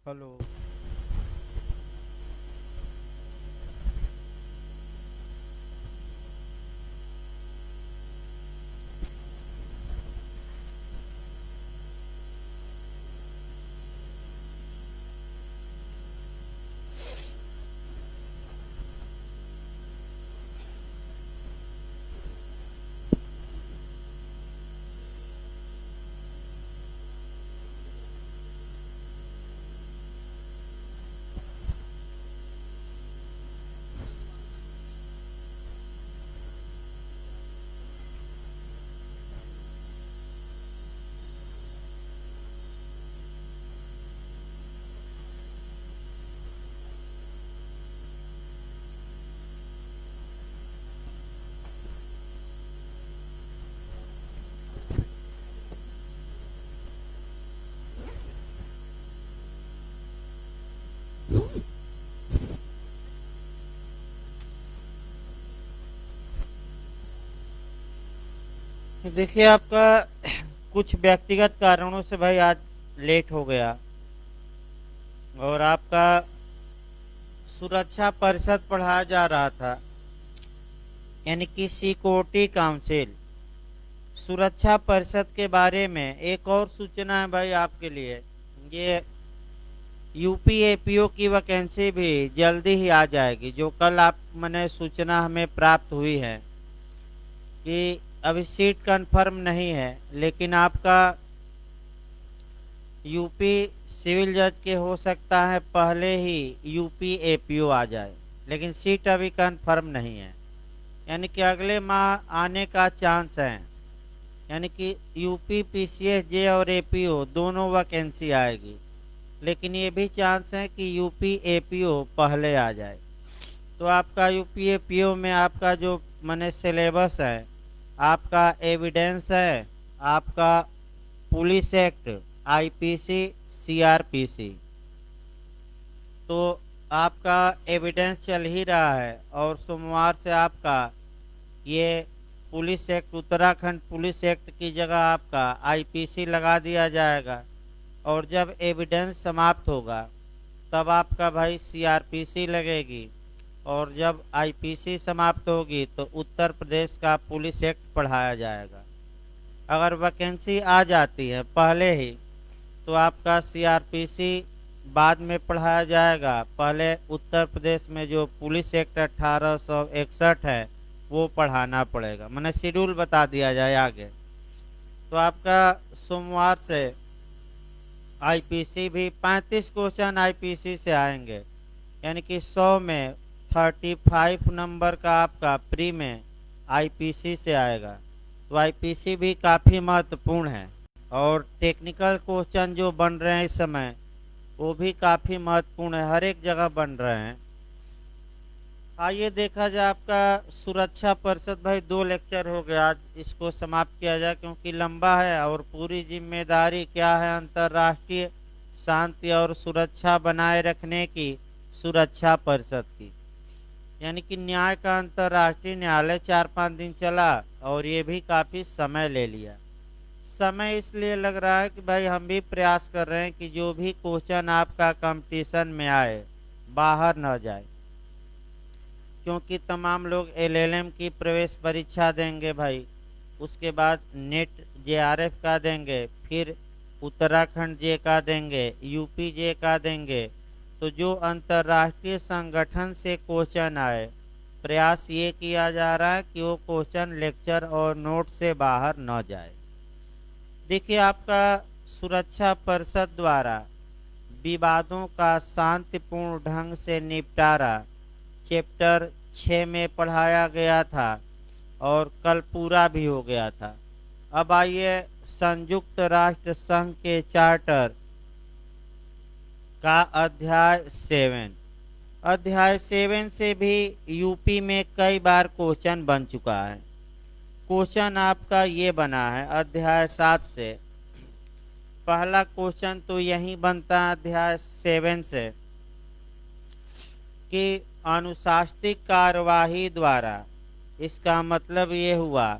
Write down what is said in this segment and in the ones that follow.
Hello. देखिए आपका कुछ व्यक्तिगत कारणों से भाई आज लेट हो गया। और आपका सुरक्षा परिषद पढ़ाया जा रहा था, यानी कि सिक्योरिटी काउंसिल। सुरक्षा परिषद के बारे में एक और सूचना है भाई आपके लिए। ये यूपी एपीओ की वैकेंसी भी जल्दी ही आ जाएगी। जो कल आप मैंने सूचना हमें प्राप्त हुई है कि अभी सीट कंफर्म नहीं है, लेकिन आपका यूपी सिविल जज के हो सकता है पहले ही यूपी एपीओ आ जाए, लेकिन सीट अभी कंफर्म नहीं है। यानी कि अगले माह आने का चांस है। यानी कि यूपी पीसीएस जे और एपीओ दोनों वैकेंसी आएगी, लेकिन ये भी चांस है कि यूपी एपीओ पहले आ जाए। तो आपका यूपी एपीओ में आपका जो मैंने सिलेबस है, आपका एविडेंस है, आपका पुलिस एक्ट, आईपीसी, सीआरपीसी। तो आपका एविडेंस चल ही रहा है और सोमवार से आपका ये police act, Uttarakhand police act की जगह आपका आईपीसी लगा दिया जाएगा। और जब एविडेंस समाप्त होगा तब आपका भाई सीआरपीसी लगेगी। और जब आईपीसी समाप्त होगी तो उत्तर प्रदेश का पुलिस एक्ट पढ़ाया जाएगा। अगर वैकेंसी आ जाती है पहले ही तो आपका सीआरपीसी बाद में पढ़ाया जाएगा। पहले उत्तर प्रदेश में जो पुलिस एक्ट 1861 है वो पढ़ाना पड़ेगा। मैंने शेड्यूल बता दिया जाए आगे। तो आपका सोमवार से आईपीसी भी 35 क्वेश्चन आईपीसी से आएंगे। यानी कि 100 में 35 नंबर का आपका प्री में आईपीसी से आएगा। तो आईपीसी भी काफ़ी महत्वपूर्ण है। और टेक्निकल क्वेश्चन जो बन रहे हैं इस समय वो भी काफ़ी महत्वपूर्ण है, हर एक जगह बन रहे हैं। आइए देखा जाए आपका सुरक्षा परिषद भाई 2 लेक्चर हो गया, आज इसको समाप्त किया जाए क्योंकि लंबा है। और पूरी जिम्मेदारी क्या है अंतर्राष्ट्रीय शांति और सुरक्षा बनाए रखने की सुरक्षा परिषद की। यानी कि न्याय का अंतर्राष्ट्रीय न्यायालय 4-5 दिन चला और ये भी काफ़ी समय ले लिया। समय इसलिए लग रहा है कि भाई हम भी प्रयास कर रहे हैं कि जो भी क्वेश्चन आपका कंपटीशन में आए बाहर न जाए, क्योंकि तमाम लोग एलएलएम की प्रवेश परीक्षा देंगे भाई, उसके बाद नेट जेआरएफ का देंगे, फिर उत्तराखंड जे का देंगे, यूपी जे का देंगे। तो जो अंतर्राष्ट्रीय संगठन से क्वेश्चन आए, प्रयास ये किया जा रहा है कि वो क्वेश्चन लेक्चर और नोट से बाहर न जाए। देखिए आपका सुरक्षा परिषद द्वारा विवादों का शांतिपूर्ण ढंग से निपटारा चैप्टर 6 में पढ़ाया गया था और कल पूरा भी हो गया था। अब आइए संयुक्त राष्ट्र संघ के चार्टर का अध्याय 7 से भी यूपी में कई बार क्वेश्चन बन चुका है। क्वेश्चन आपका ये बना है अध्याय 7 से। पहला क्वेश्चन तो यही बनता है अध्याय 7 से कि अनुशासनिक कार्यवाही द्वारा, इसका मतलब ये हुआ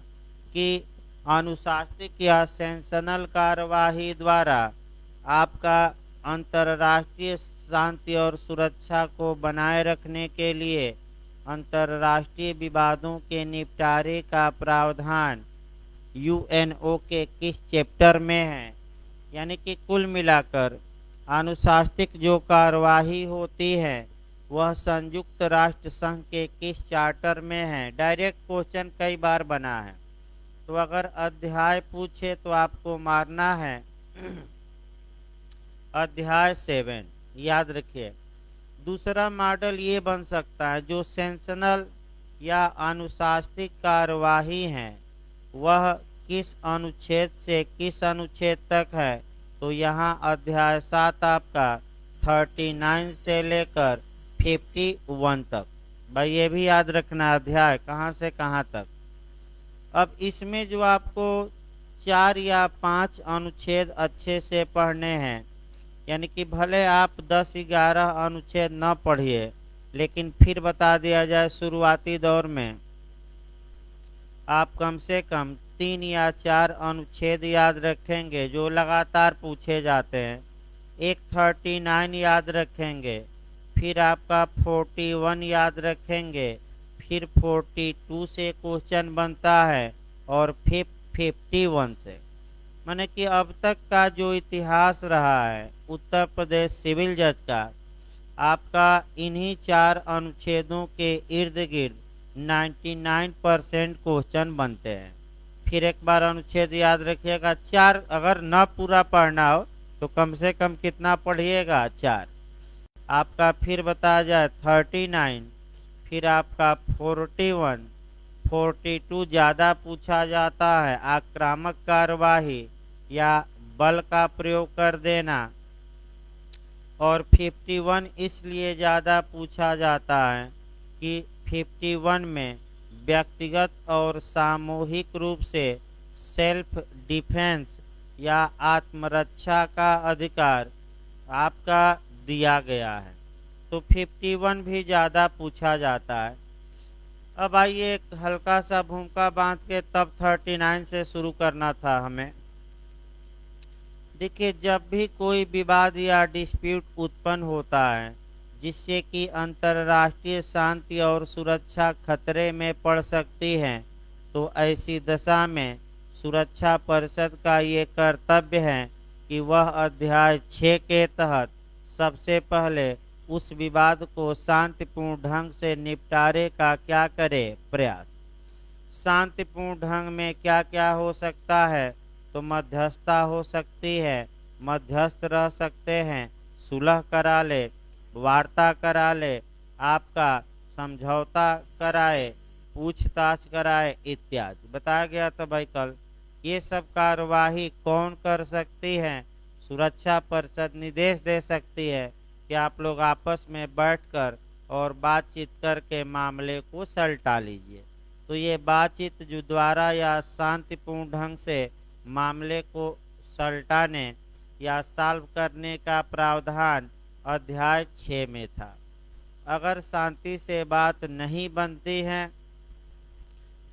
कि अनुशासनिक या सेंसनल कार्यवाही द्वारा आपका अंतर्राष्ट्रीय शांति और सुरक्षा को बनाए रखने के लिए अंतर्राष्ट्रीय विवादों के निपटारे का प्रावधान यूएनओ के किस चैप्टर में है। यानी कि कुल मिलाकर अनुशासनिक जो कार्यवाही होती है वह संयुक्त राष्ट्र संघ के किस चार्टर में है। डायरेक्ट क्वेश्चन कई बार बना है, तो अगर अध्याय पूछे तो आपको मारना है अध्याय 7। याद रखिए। दूसरा मॉडल ये बन सकता है जो सेंसनल या अनुशासनिक कार्यवाही है वह किस अनुच्छेद से किस अनुच्छेद तक है। तो यहाँ अध्याय 7 आपका 39 से लेकर 51 तक। भाई ये भी याद रखना अध्याय कहाँ से कहाँ तक। अब इसमें जो आपको 4 या 5 अनुच्छेद अच्छे से पढ़ने हैं, यानी कि भले आप 10-11 अनुच्छेद न पढ़िए, लेकिन फिर बता दिया जाए शुरुआती दौर में आप कम से कम 3 या 4 अनुच्छेद याद रखेंगे जो लगातार पूछे जाते हैं। एक 39 याद रखेंगे, फिर आपका 41 याद रखेंगे, फिर 42 से क्वेश्चन बनता है और फिर 51 से। माने कि अब तक का जो इतिहास रहा है उत्तर प्रदेश सिविल जज का, आपका इन्हीं 4 अनुच्छेदों के इर्द गिर्द 99% क्वेश्चन बनते हैं। फिर एक बार अनुच्छेद याद रखिएगा 4। अगर न पूरा पढ़ना हो तो कम से कम कितना पढ़िएगा 4। आपका फिर बताया जाए 39, फिर आपका 41, 42 ज़्यादा पूछा जाता है आक्रामक कार्यवाही या बल का प्रयोग कर देना, और 51 इसलिए ज़्यादा पूछा जाता है कि 51 में व्यक्तिगत और सामूहिक रूप से सेल्फ डिफेंस या आत्मरक्षा का अधिकार आपका दिया गया है। तो 51 भी ज़्यादा पूछा जाता है। अब आइए एक हल्का सा भूमिका बांध के तब 39 से शुरू करना था हमें। देखिए, जब भी कोई विवाद या डिस्प्यूट उत्पन्न होता है जिससे कि अंतर्राष्ट्रीय शांति और सुरक्षा खतरे में पड़ सकती है, तो ऐसी दशा में सुरक्षा परिषद का ये कर्तव्य है कि वह अध्याय 6 के तहत सबसे पहले उस विवाद को शांतिपूर्ण ढंग से निपटारे का क्या करे प्रयास। शांतिपूर्ण ढंग में क्या क्या हो सकता है, तो मध्यस्थता हो सकती है, मध्यस्थ रह सकते हैं, सुलह करा ले, वार्ता करा ले, आपका समझौता कराए, पूछताछ कराए इत्यादि बताया गया था भाई कल। ये सब कार्यवाही कौन कर सकती है? सुरक्षा परिषद निर्देश दे सकती है कि आप लोग आपस में बैठकर और बातचीत करके मामले को सलटा लीजिए। तो ये बातचीत जो द्वारा या शांतिपूर्ण ढंग से मामले को सलटाने या सॉल्व करने का प्रावधान अध्याय 6 में था। अगर शांति से बात नहीं बनती है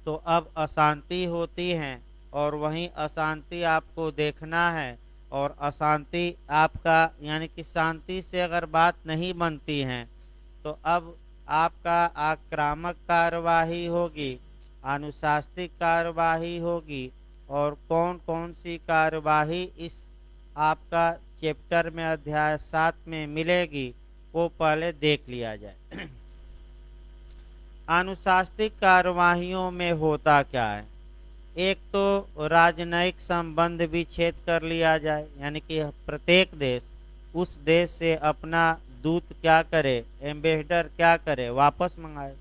तो अब अशांति होती है, और वहीं अशांति आपको देखना है। और अशांति आपका यानी कि शांति से अगर बात नहीं बनती है तो अब आपका आक्रामक कार्यवाही होगी, अनुशासनिक कार्यवाही होगी, और कौन कौन सी कार्यवाही इस आपका चैप्टर में अध्याय 7 में मिलेगी वो पहले देख लिया जाए। अनुशासनिक कार्यवाहियों में होता क्या है? एक तो राजनयिक संबंध विच्छेद कर लिया जाए, यानी कि प्रत्येक देश उस देश से अपना दूत क्या करे, एम्बेसडर क्या करे, वापस मंगाए।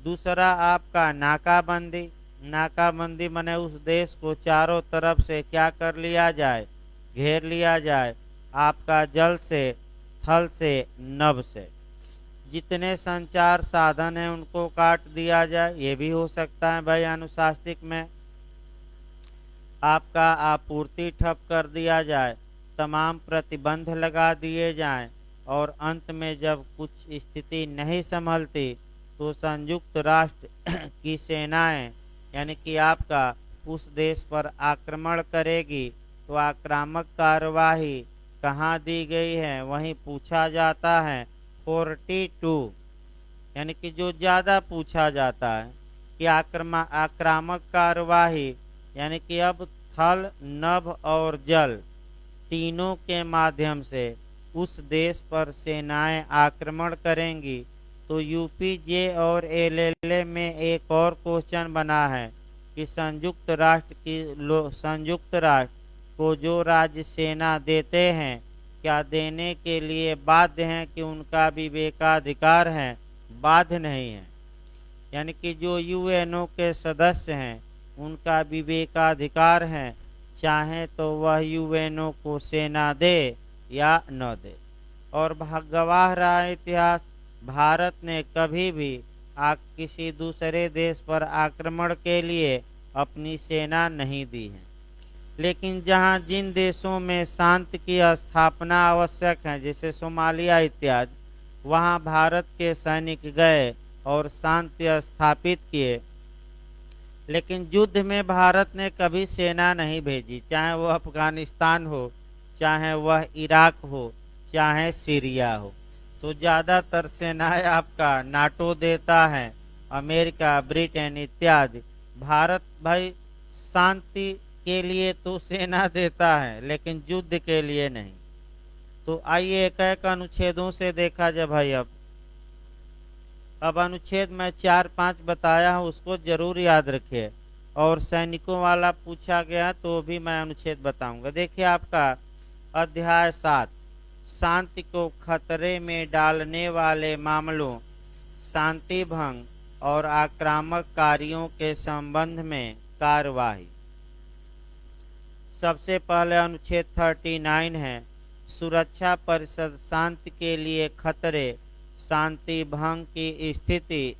दूसरा आपका नाकाबंदी। नाकाबंदी माने उस देश को चारों तरफ से क्या कर लिया जाए, घेर लिया जाए, आपका जल से, थल से, नभ से। जितने संचार साधन हैं उनको काट दिया जाए, ये भी हो सकता है भाई अनुशासनिक में। आपका आपूर्ति ठप कर दिया जाए, तमाम प्रतिबंध लगा दिए जाएं, और अंत में जब कुछ स्थिति नहीं संभलती तो संयुक्त राष्ट्र की सेनाएं यानी कि आपका उस देश पर आक्रमण करेगी। तो आक्रामक कार्यवाही कहाँ दी गई है वहीं पूछा जाता है 42, यानी कि जो ज़्यादा पूछा जाता है कि आक्रामक कार्यवाही, यानी कि अब थल, नभ और जल तीनों के माध्यम से उस देश पर सेनाएं आक्रमण करेंगी। तो यूपीजे और एलएलए में एक और क्वेश्चन बना है कि संयुक्त राष्ट्र को जो राज्य सेना देते हैं क्या देने के लिए बाध्य हैं कि उनका विवेकाधिकार है? बाध्य नहीं है, यानी कि जो यूएनओ के सदस्य हैं उनका विवेकाधिकार है, चाहे तो वह यूएनओ को सेना दे या न दे। और गवाह रहा इतिहास, भारत ने कभी भी किसी दूसरे देश पर आक्रमण के लिए अपनी सेना नहीं दी है। लेकिन जिन देशों में शांति की स्थापना आवश्यक है, जैसे सोमालिया इत्यादि, वहां भारत के सैनिक गए और शांति स्थापित किए। लेकिन युद्ध में भारत ने कभी सेना नहीं भेजी, चाहे वह अफगानिस्तान हो, चाहे वह इराक हो, चाहे सीरिया हो। तो ज़्यादातर सेनाएं आपका नाटो देता है, अमेरिका, ब्रिटेन इत्यादि। भारत भाई शांति के लिए तो सेना देता है, लेकिन युद्ध के लिए नहीं। तो आइए एक एक अनुच्छेदों से देखा जाए भाई। अब अनुच्छेद मैं 4-5 बताया हूँ, उसको जरूर याद रखिए। और सैनिकों वाला पूछा गया तो भी मैं अनुच्छेद बताऊंगा। देखिए आपका अध्याय 7, शांति को खतरे में डालने वाले मामलों, शांति भंग और आक्रामक कार्यों के संबंध में कार्यवाही। सबसे पहले अनुच्छेद 39 है, सुरक्षा परिषद शांति के लिए खतरे, शांति भंग की स्थिति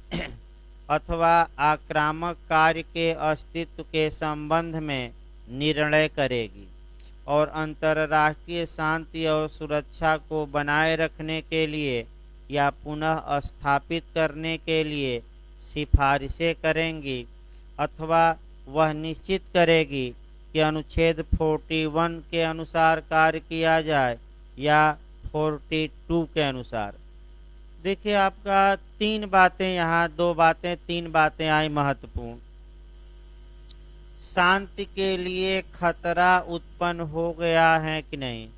अथवा आक्रामक कार्य के अस्तित्व के संबंध में निर्णय करेगी और अंतर्राष्ट्रीय शांति और सुरक्षा को बनाए रखने के लिए या पुनः स्थापित करने के लिए सिफारिशें करेंगी, अथवा वह निश्चित करेगी कि अनुच्छेद 41 के अनुसार कार्य किया जाए या 42 के अनुसार। देखिए आपका 3 बातें यहाँ, 2 बातें 3 बातें आई महत्वपूर्ण। शांति के लिए खतरा उत्पन्न हो गया है कि नहीं,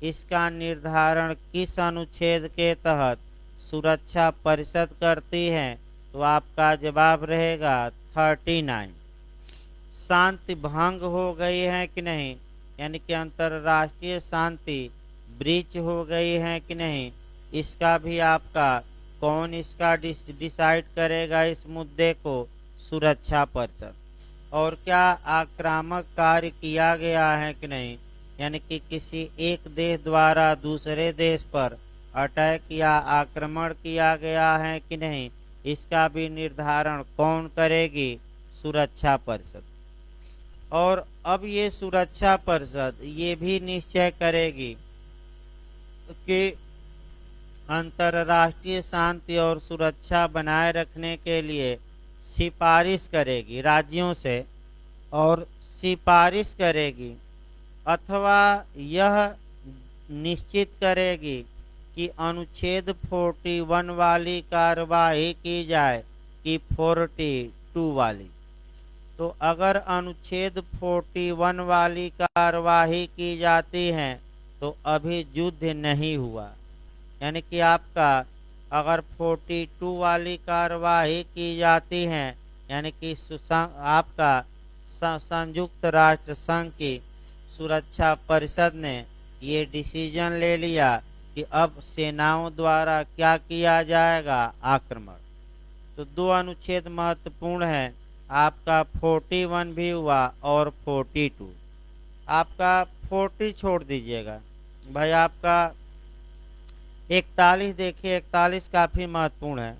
इसका निर्धारण किस अनुच्छेद के तहत सुरक्षा परिषद करती है? तो आपका जवाब रहेगा 39। शांति भंग हो गई है कि नहीं, यानी कि अंतर्राष्ट्रीय शांति ब्रीच हो गई है कि नहीं, इसका भी आपका कौन इसका डिसाइड करेगा इस मुद्दे को? सुरक्षा परिषद। और क्या आक्रामक कार्य किया गया है कि नहीं, यानी कि किसी एक देश द्वारा दूसरे देश पर अटैक या आक्रमण किया गया है कि नहीं, इसका भी निर्धारण कौन करेगी? सुरक्षा परिषद। और अब ये सुरक्षा परिषद ये भी निश्चय करेगी कि अंतर्राष्ट्रीय शांति और सुरक्षा बनाए रखने के लिए सिफारिश करेगी राज्यों से, और सिफारिश करेगी अथवा यह निश्चित करेगी कि अनुच्छेद 41 वाली कार्यवाही की जाए कि 42 वाली। तो अगर अनुच्छेद 41 वाली कार्यवाही की जाती है तो अभी युद्ध नहीं हुआ, यानी कि आपका अगर 42 वाली कार्यवाही की जाती है, यानी कि आपका संयुक्त राष्ट्र संघ की सुरक्षा परिषद ने ये डिसीजन ले लिया कि अब सेनाओं द्वारा क्या किया जाएगा? आक्रमण। तो 2 अनुच्छेद महत्वपूर्ण है, आपका 41 भी हुआ और 42। आपका 40 छोड़ दीजिएगा भाई। आपका 41 देखिए, 41 काफी महत्वपूर्ण है।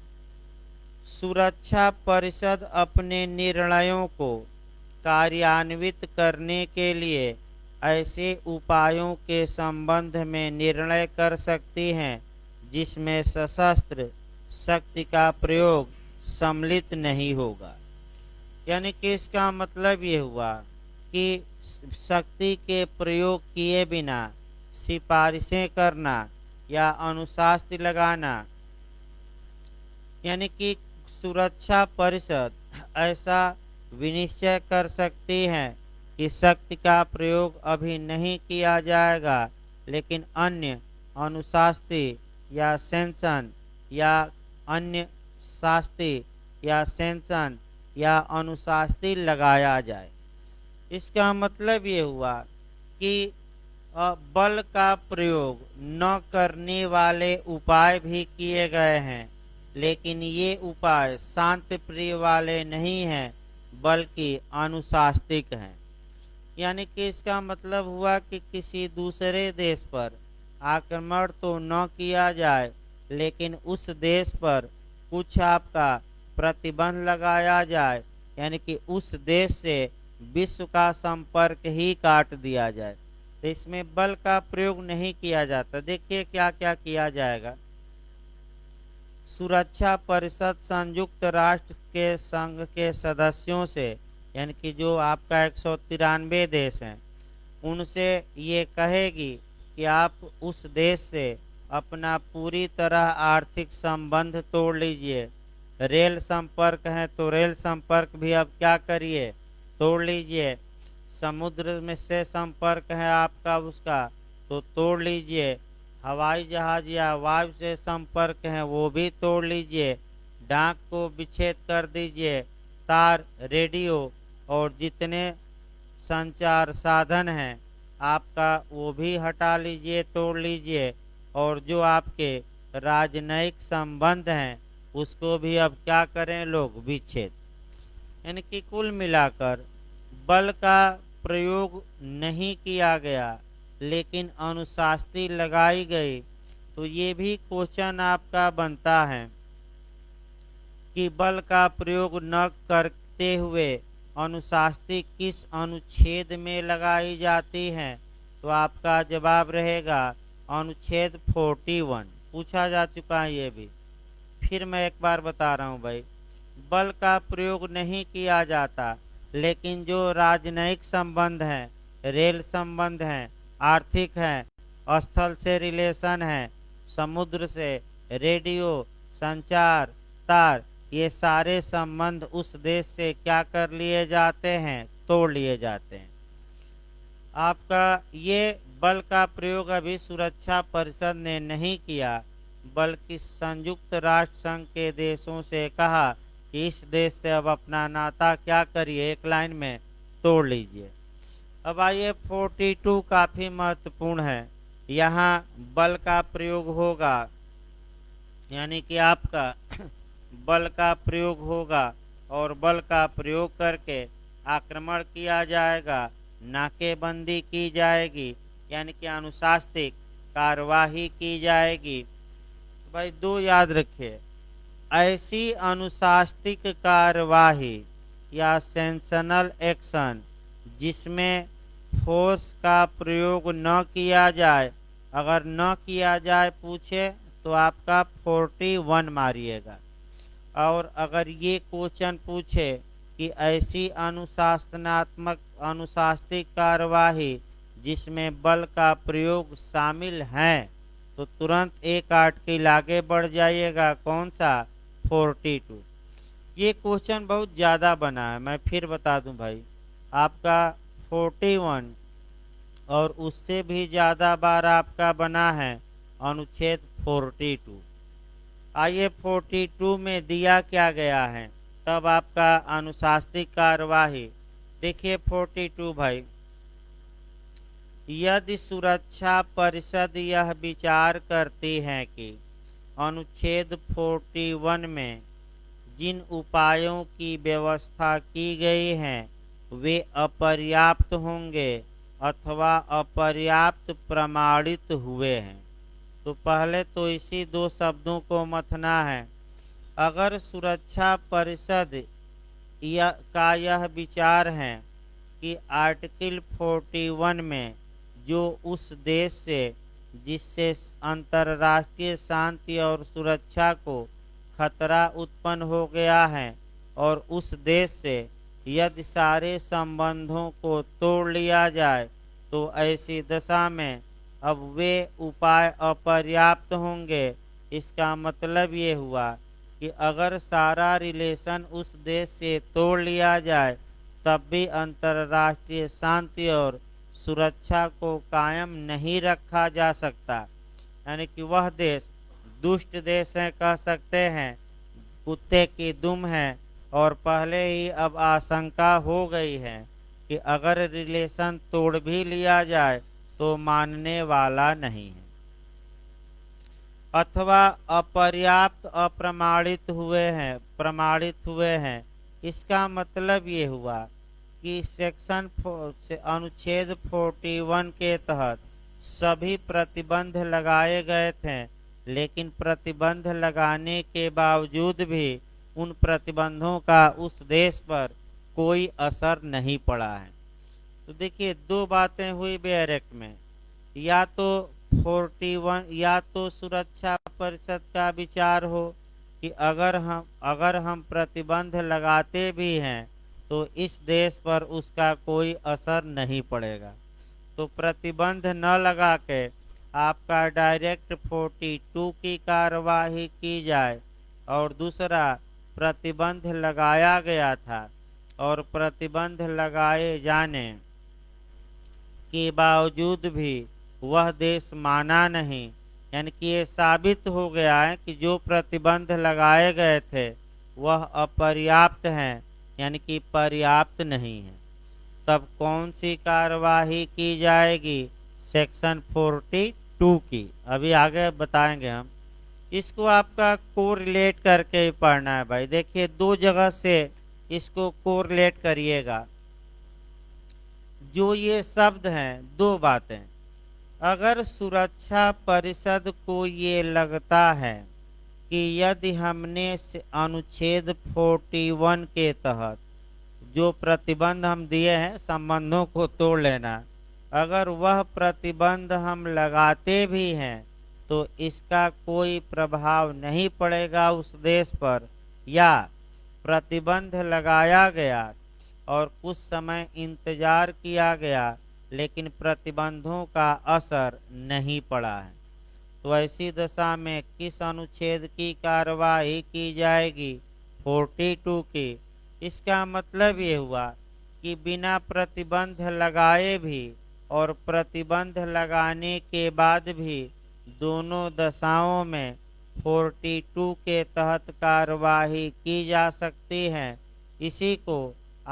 सुरक्षा परिषद अपने निर्णयों को कार्यान्वित करने के लिए ऐसे उपायों के संबंध में निर्णय कर सकती हैं जिसमें सशस्त्र शक्ति का प्रयोग सम्मिलित नहीं होगा। यानी कि इसका मतलब ये हुआ कि शक्ति के प्रयोग किए बिना सिफारिशें करना या अनुशासन लगाना, यानी कि सुरक्षा परिषद ऐसा विनिश्चय कर सकती है कि शक्ति का प्रयोग अभी नहीं किया जाएगा, लेकिन अन्य अनुशास्ति या सेंसन या अन्य शास्ति या सेंसन या अनुशास्ति लगाया जाए। इसका मतलब ये हुआ कि बल का प्रयोग न करने वाले उपाय भी किए गए हैं, लेकिन ये उपाय शांति प्रिय वाले नहीं हैं बल्कि अनुशास्तिक हैं। यानी कि इसका मतलब हुआ कि किसी दूसरे देश पर आक्रमण तो न किया जाए, लेकिन उस देश पर कुछ आपका प्रतिबंध लगाया जाए, यानी कि उस देश से विश्व का संपर्क ही काट दिया जाए। तो इसमें बल का प्रयोग नहीं किया जाता। देखिए क्या क्या किया जाएगा। सुरक्षा परिषद संयुक्त राष्ट्र के संघ के सदस्यों से, यानी कि जो आपका 193 देश हैं, उनसे ये कहेगी कि आप उस देश से अपना पूरी तरह आर्थिक संबंध तोड़ लीजिए। रेल संपर्क है तो रेल संपर्क भी अब क्या करिए, तोड़ लीजिए। समुद्र में से संपर्क है आपका उसका तो तोड़ लीजिए। हवाई जहाज या वायु से संपर्क है वो भी तोड़ लीजिए। डाक को विच्छेद कर दीजिए। तार, रेडियो और जितने संचार साधन हैं आपका वो भी हटा लीजिए, तोड़ लीजिए। और जो आपके राजनयिक संबंध हैं उसको भी अब क्या करें लोग, विच्छेद। यानी कि कुल मिलाकर बल का प्रयोग नहीं किया गया, लेकिन अनुशास्ति लगाई गई। तो ये भी क्वेश्चन आपका बनता है कि बल का प्रयोग न करते हुए अनुशास्ति किस अनुच्छेद में लगाई जाती है। तो आपका जवाब रहेगा अनुच्छेद 41। पूछा जा चुका है ये भी। फिर मैं एक बार बता रहा हूँ भाई, बल का प्रयोग नहीं किया जाता, लेकिन जो राजनयिक संबंध हैं, रेल संबंध हैं, आर्थिक हैं, स्थल से रिलेशन है, समुद्र से, रेडियो, संचार, तार, ये सारे संबंध उस देश से क्या कर लिए जाते हैं, तोड़ लिए जाते हैं। आपका ये बल का प्रयोग अभी सुरक्षा परिषद ने नहीं किया, बल्कि संयुक्त राष्ट्र संघ के देशों से कहा कि इस देश से अब अपना नाता क्या करिए, एक लाइन में तोड़ लीजिए। अब आइए 42 काफी महत्वपूर्ण है। यहाँ बल का प्रयोग होगा, यानी कि आपका बल का प्रयोग होगा और बल का प्रयोग करके आक्रमण किया जाएगा, नाकेबंदी की जाएगी, यानी कि अनुशासनिक कार्यवाही की जाएगी। भाई दो याद रखिए, ऐसी अनुशासनिक कार्यवाही या सेंसनल एक्शन जिसमें फोर्स का प्रयोग न किया जाए, अगर न किया जाए पूछे तो आपका 41 मारिएगा। और अगर ये क्वेश्चन पूछे कि ऐसी अनुशासनात्मक अनुशासनिक कार्यवाही जिसमें बल का प्रयोग शामिल है, तो तुरंत एक आर्टिकल आगे बढ़ जाइएगा, कौन सा, 42। ये क्वेश्चन बहुत ज़्यादा बना है, मैं फिर बता दूं भाई, आपका 41 और उससे भी ज़्यादा बार आपका बना है अनुच्छेद 42। आइए 42 में दिया क्या गया है, तब आपका अनुशासनिक कार्यवाही देखिए 42 भाई। यदि सुरक्षा परिषद यह विचार करती है कि अनुच्छेद 41 में जिन उपायों की व्यवस्था की गई है वे अपर्याप्त होंगे अथवा अपर्याप्त प्रमाणित हुए हैं। तो पहले तो इसी दो शब्दों को मथना है। अगर सुरक्षा परिषद का यह विचार है कि आर्टिकल 41 में जो उस देश से जिससे अंतर्राष्ट्रीय शांति और सुरक्षा को खतरा उत्पन्न हो गया है और उस देश से यदि सारे संबंधों को तोड़ लिया जाए, तो ऐसी दशा में अब वे उपाय अपर्याप्त होंगे। इसका मतलब ये हुआ कि अगर सारा रिलेशन उस देश से तोड़ लिया जाए तब भी अंतर्राष्ट्रीय शांति और सुरक्षा को कायम नहीं रखा जा सकता। यानी कि वह देश दुष्ट देश है, कह सकते हैं, कुत्ते की दुम है, और पहले ही अब आशंका हो गई है कि अगर रिलेशन तोड़ भी लिया जाए तो मानने वाला नहीं है, अथवा अपर्याप्त प्रमाणित हुए हैं। इसका मतलब ये हुआ कि अनुच्छेद 41 के तहत सभी प्रतिबंध लगाए गए थे, लेकिन प्रतिबंध लगाने के बावजूद भी उन प्रतिबंधों का उस देश पर कोई असर नहीं पड़ा है। तो देखिए, दो बातें हुई बेयरेक्ट में, या तो 41, या तो सुरक्षा परिषद का विचार हो कि अगर हम प्रतिबंध लगाते भी हैं तो इस देश पर उसका कोई असर नहीं पड़ेगा, तो प्रतिबंध न लगा के आपका डायरेक्ट 42 की कार्यवाही की जाए। और दूसरा, प्रतिबंध लगाया गया था और प्रतिबंध लगाए जाने के बावजूद भी वह देश माना नहीं, यानी कि ये साबित हो गया है कि जो प्रतिबंध लगाए गए थे वह अपर्याप्त हैं, यानी कि पर्याप्त नहीं है। तब कौन सी कार्यवाही की जाएगी? सेक्शन 42 की। अभी आगे बताएंगे हम। इसको आपका कोरिलेट करके ही पढ़ना है भाई। देखिए, दो जगह से इसको कोरिलेट करिएगा। जो ये शब्द हैं, दो बातें, अगर सुरक्षा परिषद को ये लगता है कि यदि हमने अनुच्छेद 41 के तहत जो प्रतिबंध हम दिए हैं संबंधों को तोड़ लेना, अगर वह प्रतिबंध हम लगाते भी हैं तो इसका कोई प्रभाव नहीं पड़ेगा उस देश पर, या प्रतिबंध लगाया गया और कुछ समय इंतजार किया गया लेकिन प्रतिबंधों का असर नहीं पड़ा है, तो ऐसी दशा में किस अनुच्छेद की कार्यवाही की जाएगी? 42 की। इसका मतलब ये हुआ कि बिना प्रतिबंध लगाए भी और प्रतिबंध लगाने के बाद भी दोनों दशाओं में 42 के तहत कार्यवाही की जा सकती है। इसी को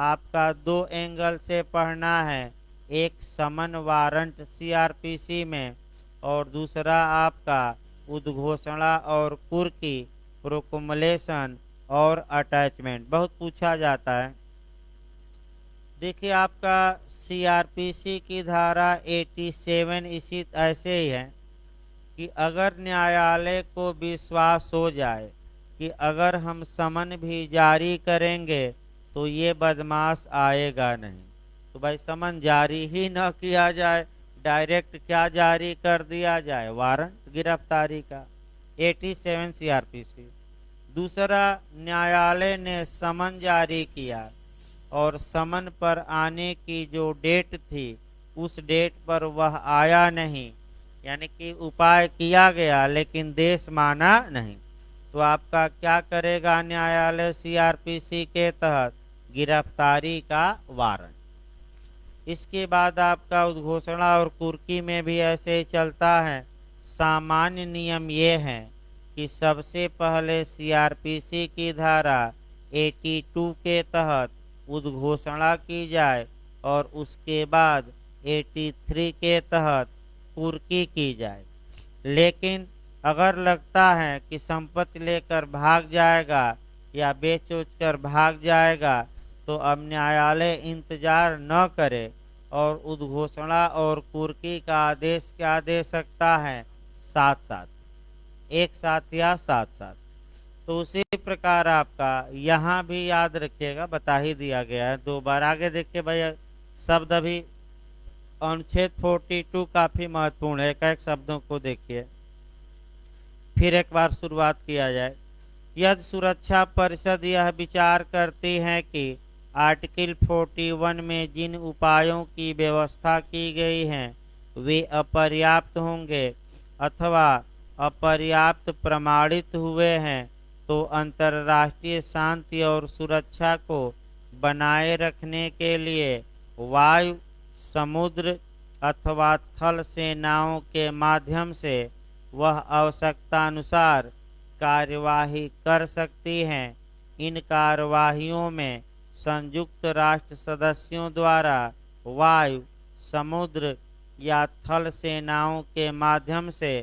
आपका दो एंगल से पढ़ना है, एक समन वारंट सीआरपीसी में और दूसरा आपका उद्घोषणा और कुर्की प्रोकुमुलेशन और अटैचमेंट। बहुत पूछा जाता है। देखिए, आपका सीआरपीसी की धारा 87 इसी ऐसे ही है कि अगर न्यायालय को विश्वास हो जाए कि अगर हम समन भी जारी करेंगे तो ये बदमाश आएगा नहीं, तो भाई समन जारी ही न किया जाए, डायरेक्ट क्या जारी कर दिया जाए? वारंट गिरफ्तारी का। 87 सीआरपीसी। दूसरा, न्यायालय ने समन जारी किया और समन पर आने की जो डेट थी उस डेट पर वह आया नहीं, यानी कि उपाय किया गया लेकिन देश माना नहीं, तो आपका क्या करेगा न्यायालय? सीआरपीसी के तहत गिरफ्तारी का वारंट। इसके बाद आपका उद्घोषणा और कुर्की में भी ऐसे ही चलता है। सामान्य नियम ये है कि सबसे पहले सीआरपीसी की धारा 82 के तहत उद्घोषणा की जाए और उसके बाद 83 के तहत कुर्की की जाए। लेकिन अगर लगता है कि संपत्ति लेकर भाग जाएगा या बेच उच कर भाग जाएगा तो अब न्यायालय इंतजार न करे और उद्घोषणा और कुर्की का आदेश क्या दे सकता है? साथ साथ, एक साथ या साथ साथ। तो उसी प्रकार आपका यहाँ भी याद रखिएगा, बता ही दिया गया है। दो बार आगे देखिए भाई, शब्द अभी अनुच्छेद 42 काफी महत्वपूर्ण है, एक एक शब्दों को देखिए, फिर एक बार शुरुआत किया जाए। यदि सुरक्षा परिषद यह विचार करती है कि आर्टिकल 41 में जिन उपायों की व्यवस्था की गई है वे अपर्याप्त होंगे अथवा अपर्याप्त प्रमाणित हुए हैं तो अंतर्राष्ट्रीय शांति और सुरक्षा को बनाए रखने के लिए वायु, समुद्र अथवा थल सेनाओं के माध्यम से वह आवश्यकतानुसार कार्यवाही कर सकती हैं। इन कार्यवाहियों में संयुक्त राष्ट्र सदस्यों द्वारा वायु, समुद्र या थल सेनाओं के माध्यम से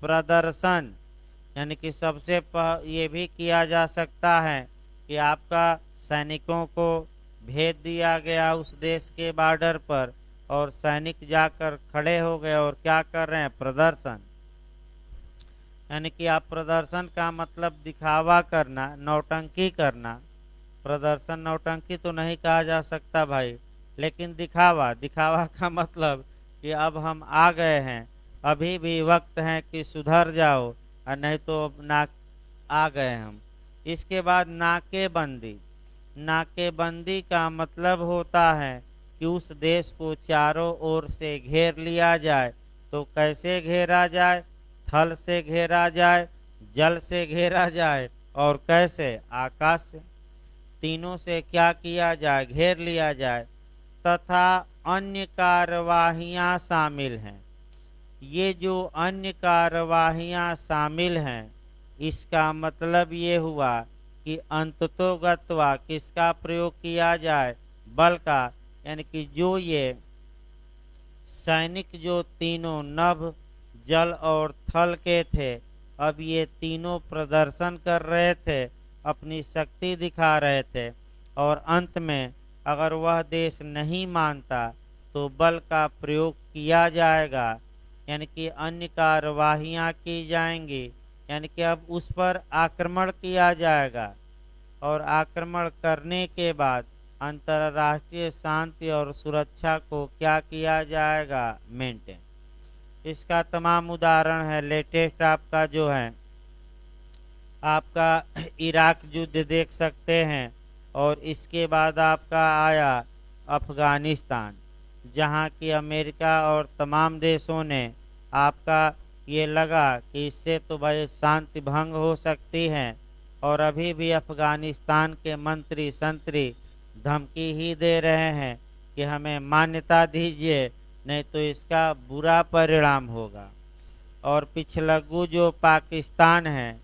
प्रदर्शन, यानी कि सबसे ये भी किया जा सकता है कि आपका सैनिकों को भेज दिया गया उस देश के बॉर्डर पर और सैनिक जाकर खड़े हो गए और क्या कर रहे हैं, प्रदर्शन। यानी कि आप प्रदर्शन का मतलब दिखावा करना, नौटंकी करना। प्रदर्शन नौटंकी तो नहीं कहा जा सकता भाई, लेकिन दिखावा, दिखावा का मतलब कि अब हम आ गए हैं, अभी भी वक्त है कि सुधर जाओ और नहीं तो अब ना आ गए हम। इसके बाद नाकेबंदी। नाकेबंदी का मतलब होता है कि उस देश को चारों ओर से घेर लिया जाए। तो कैसे घेरा जाए? थल से घेरा जाए, जल से घेरा जाए और कैसे? आकाश से। तीनों से क्या किया जाए? घेर लिया जाए। तथा अन्य कार्यवाहियां शामिल हैं। ये जो अन्य कार्यवाहियां शामिल हैं, इसका मतलब ये हुआ कि अंततोगत्वा किसका प्रयोग किया जाए? बल का। यानी कि जो ये सैनिक जो तीनों नभ, जल और थल के थे, अब ये तीनों प्रदर्शन कर रहे थे, अपनी शक्ति दिखा रहे थे और अंत में अगर वह देश नहीं मानता तो बल का प्रयोग किया जाएगा। यानी कि अन्य कार्यवाहियां की जाएंगी, यानी कि अब उस पर आक्रमण किया जाएगा और आक्रमण करने के बाद अंतर्राष्ट्रीय शांति और सुरक्षा को क्या किया जाएगा? मेंटेन। इसका तमाम उदाहरण है। लेटेस्ट आपका जो है आपका इराक युद्ध देख सकते हैं और इसके बाद आपका आया अफगानिस्तान, जहां की अमेरिका और तमाम देशों ने आपका ये लगा कि इससे तो भाई शांति भंग हो सकती है और अभी भी अफगानिस्तान के मंत्री संतरी धमकी ही दे रहे हैं कि हमें मान्यता दीजिए, नहीं तो इसका बुरा परिणाम होगा। और पिछलग्गू जो पाकिस्तान है,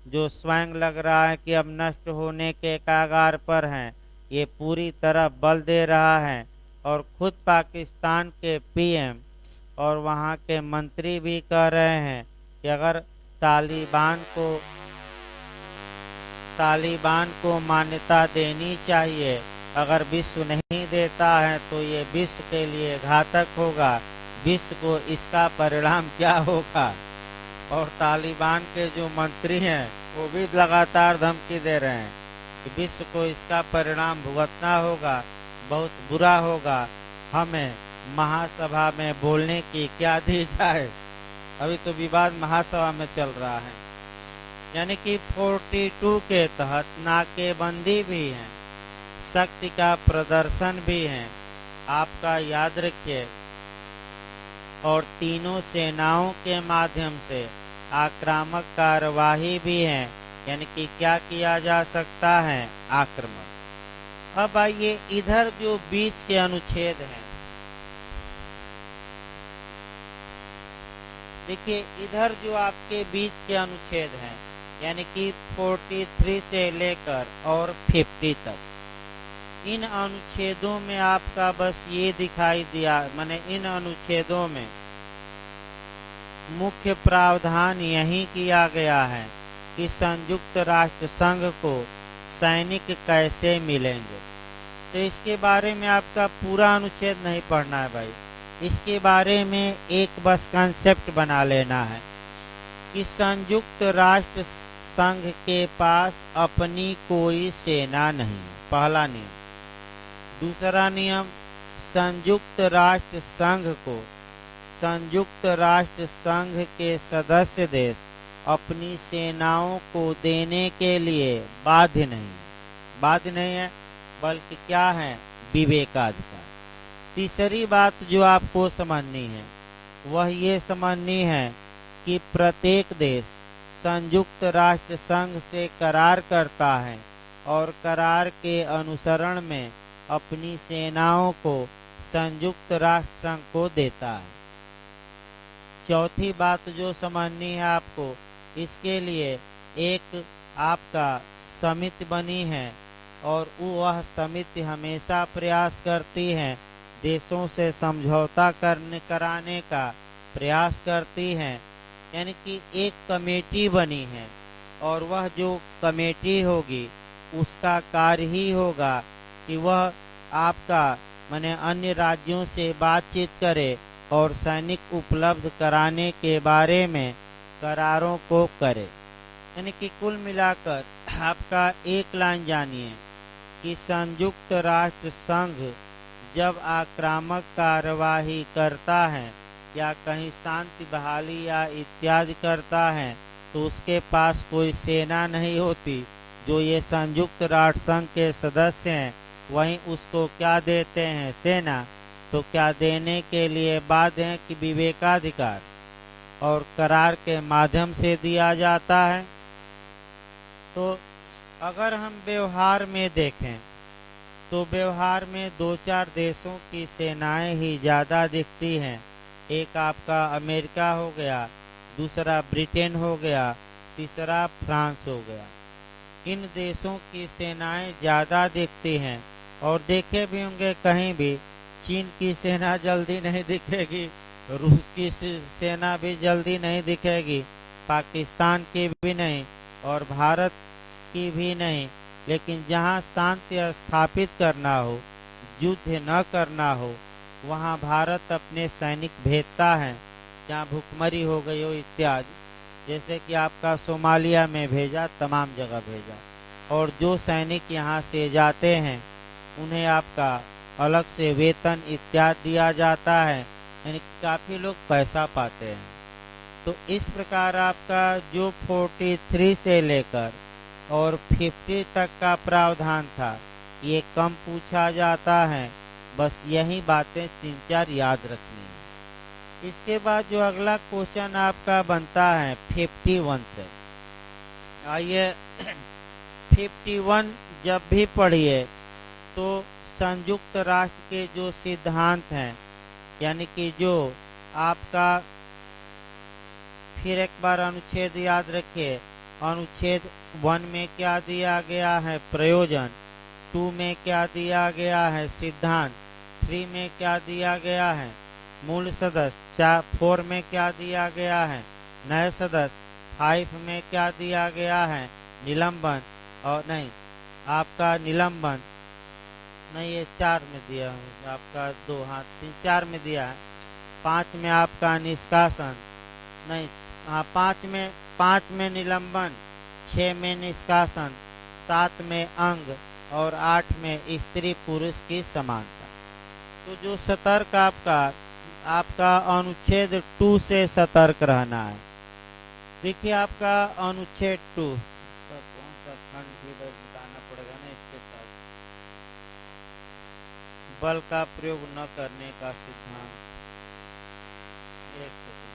जो स्वयं लग रहा है कि अब नष्ट होने के कगार पर हैं, ये पूरी तरह बल दे रहा है और खुद पाकिस्तान के पीएम और वहाँ के मंत्री भी कह रहे हैं कि अगर तालिबान को मान्यता देनी चाहिए, अगर विश्व नहीं देता है तो ये विश्व के लिए घातक होगा, विश्व को इसका परिणाम क्या होगा। और तालिबान के जो मंत्री हैं वो भी लगातार धमकी दे रहे हैं कि विश्व को इसका परिणाम भुगतना होगा, बहुत बुरा होगा, हमें महासभा में बोलने की क्या दी जाए। अभी तो विवाद महासभा में चल रहा है। यानी कि 42 के तहत नाकेबंदी भी है, शक्ति का प्रदर्शन भी है, आपका याद रखिए। और तीनों सेनाओं के माध्यम से आक्रामक कार्यवाही भी है, यानी कि क्या किया जा सकता है? आक्रमण। अब आइए इधर जो बीच के अनुच्छेद हैं, देखिए इधर जो आपके बीच के अनुच्छेद हैं, यानी कि 43 से लेकर और 50 तक, इन अनुच्छेदों में आपका बस ये दिखाई दिया, माने इन अनुच्छेदों में मुख्य प्रावधान यही किया गया है कि संयुक्त राष्ट्र संघ को सैनिक कैसे मिलेंगे। तो इसके बारे में आपका पूरा अनुच्छेद नहीं पढ़ना है भाई, इसके बारे में एक बस कंसेप्ट बना लेना है कि संयुक्त राष्ट्र संघ के पास अपनी कोई सेना नहीं, पहला नियम। दूसरा नियम, संयुक्त राष्ट्र संघ के सदस्य देश अपनी सेनाओं को देने के लिए बाध्य नहीं है, बल्कि क्या है? विवेकाधिकार। तीसरी बात जो आपको समझनी है वह ये समझनी है कि प्रत्येक देश संयुक्त राष्ट्र संघ से करार करता है और करार के अनुसरण में अपनी सेनाओं को संयुक्त राष्ट्र संघ को देता है। चौथी बात जो समझनी है आपको, इसके लिए एक आपका समिति बनी है और वह समिति हमेशा प्रयास करती है, देशों से समझौता कराने का प्रयास करती है। यानी कि एक कमेटी बनी है और वह जो कमेटी होगी उसका कार्य ही होगा कि वह आपका माने अन्य राज्यों से बातचीत करे और सैनिक उपलब्ध कराने के बारे में करारों को करे। यानी कि कुल मिलाकर आपका एक लाइन जानिए कि संयुक्त राष्ट्र संघ जब आक्रामक कार्यवाही करता है या कहीं शांति बहाली या इत्यादि करता है तो उसके पास कोई सेना नहीं होती। जो ये संयुक्त राष्ट्र संघ के सदस्य हैं वहीं उसको क्या देते हैं, सेना। तो क्या देने के लिए बाध्य हैं कि विवेकाधिकार और करार के माध्यम से दिया जाता है। तो अगर हम व्यवहार में देखें तो व्यवहार में दो चार देशों की सेनाएं ही ज़्यादा दिखती हैं। एक आपका अमेरिका हो गया, दूसरा ब्रिटेन हो गया, तीसरा फ्रांस हो गया। इन देशों की सेनाएं ज़्यादा दिखती हैं और देखे भी होंगे कहीं भी चीन की सेना जल्दी नहीं दिखेगी, रूस की सेना भी जल्दी नहीं दिखेगी, पाकिस्तान की भी नहीं और भारत की भी नहीं। लेकिन जहां शांति स्थापित करना हो, युद्ध न करना हो, वहां भारत अपने सैनिक भेजता है। जहां भुखमरी हो गई हो इत्यादि, जैसे कि आपका सोमालिया में भेजा, तमाम जगह भेजा। और जो सैनिक यहां से जाते हैं उन्हें आपका अलग से वेतन इत्यादि दिया जाता है, यानी काफ़ी लोग पैसा पाते हैं। तो इस प्रकार आपका जो 43 से लेकर और 50 तक का प्रावधान था ये कम पूछा जाता है। बस यही बातें 3-4 याद रखनी है। इसके बाद जो अगला क्वेश्चन आपका बनता है 51 से, आइए 51 जब भी पढ़िए तो संयुक्त राष्ट्र के जो सिद्धांत हैं, यानी कि जो आपका, फिर एक बार अनुच्छेद याद रखिए। अनुच्छेद 1 में क्या दिया गया है, प्रयोजन। 2 में क्या दिया गया है, सिद्धांत। 3 में क्या दिया गया है, मूल सदस्य। 4 में क्या दिया गया है, नए सदस्य। 5 में क्या दिया गया है, निलंबन। और नहीं, आपका निलंबन नहीं, ये 4 में दिया है आपका, 2 हाँ 3 4 में दिया है। 5 में आपका निष्कासन नहीं, हाँ 5 में निलंबन, 6 में निष्कासन, 7 में अंग और 8 में स्त्री पुरुष की समानता। तो जो सतर्क आपका अनुच्छेद 2 से सतर्क रहना है। देखिए आपका अनुच्छेद 2 कौन सा खंड भी बताना पड़ेगा ना, इसके साथ बल का प्रयोग न करने का सिद्धांत। एक सेकंड,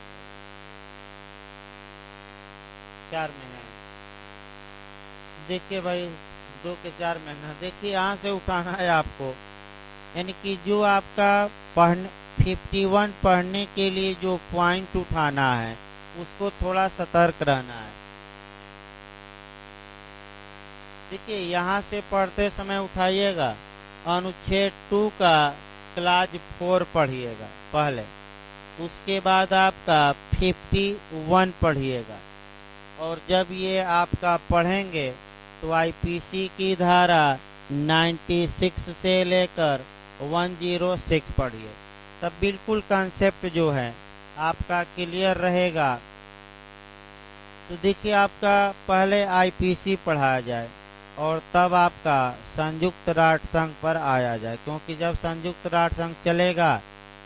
4 में है। देखिए भाई 2 के 4 में ना, देखिए यहाँ से उठाना है आपको। यानी कि जो आपका 51 पढ़ने के लिए जो पॉइंट उठाना है उसको थोड़ा सतर्क रहना है। देखिए यहाँ से पढ़ते समय उठाइएगा, अनुच्छेद 2 का क्लाज 4 पढ़िएगा पहले, उसके बाद आपका 51 पढ़िएगा। और जब ये आपका पढ़ेंगे तो आईपीसी की धारा 96 से लेकर 106 पढ़िए, तब बिल्कुल कॉन्सेप्ट जो है आपका क्लियर रहेगा। तो देखिए आपका पहले आईपीसी पढ़ाया जाए और तब आपका संयुक्त राष्ट्र संघ पर आया जाए, क्योंकि जब संयुक्त राष्ट्र संघ चलेगा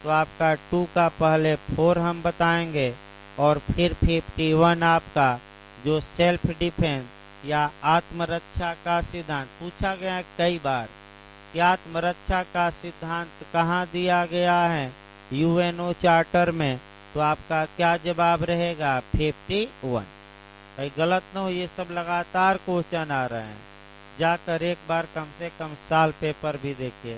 तो आपका 2 का पहले 4 हम बताएंगे और फिर 51 आपका जो सेल्फ डिफेंस या आत्मरक्षा का सिद्धांत पूछा गया है कई बार कि आत्मरक्षा का सिद्धांत कहाँ दिया गया है, यूएनओ चार्टर में तो आपका क्या जवाब रहेगा? 51। भाई गलत ना हो, ये सब लगातार क्वेश्चन आ रहे हैं। जाकर एक बार कम से कम साल पेपर भी देखिए,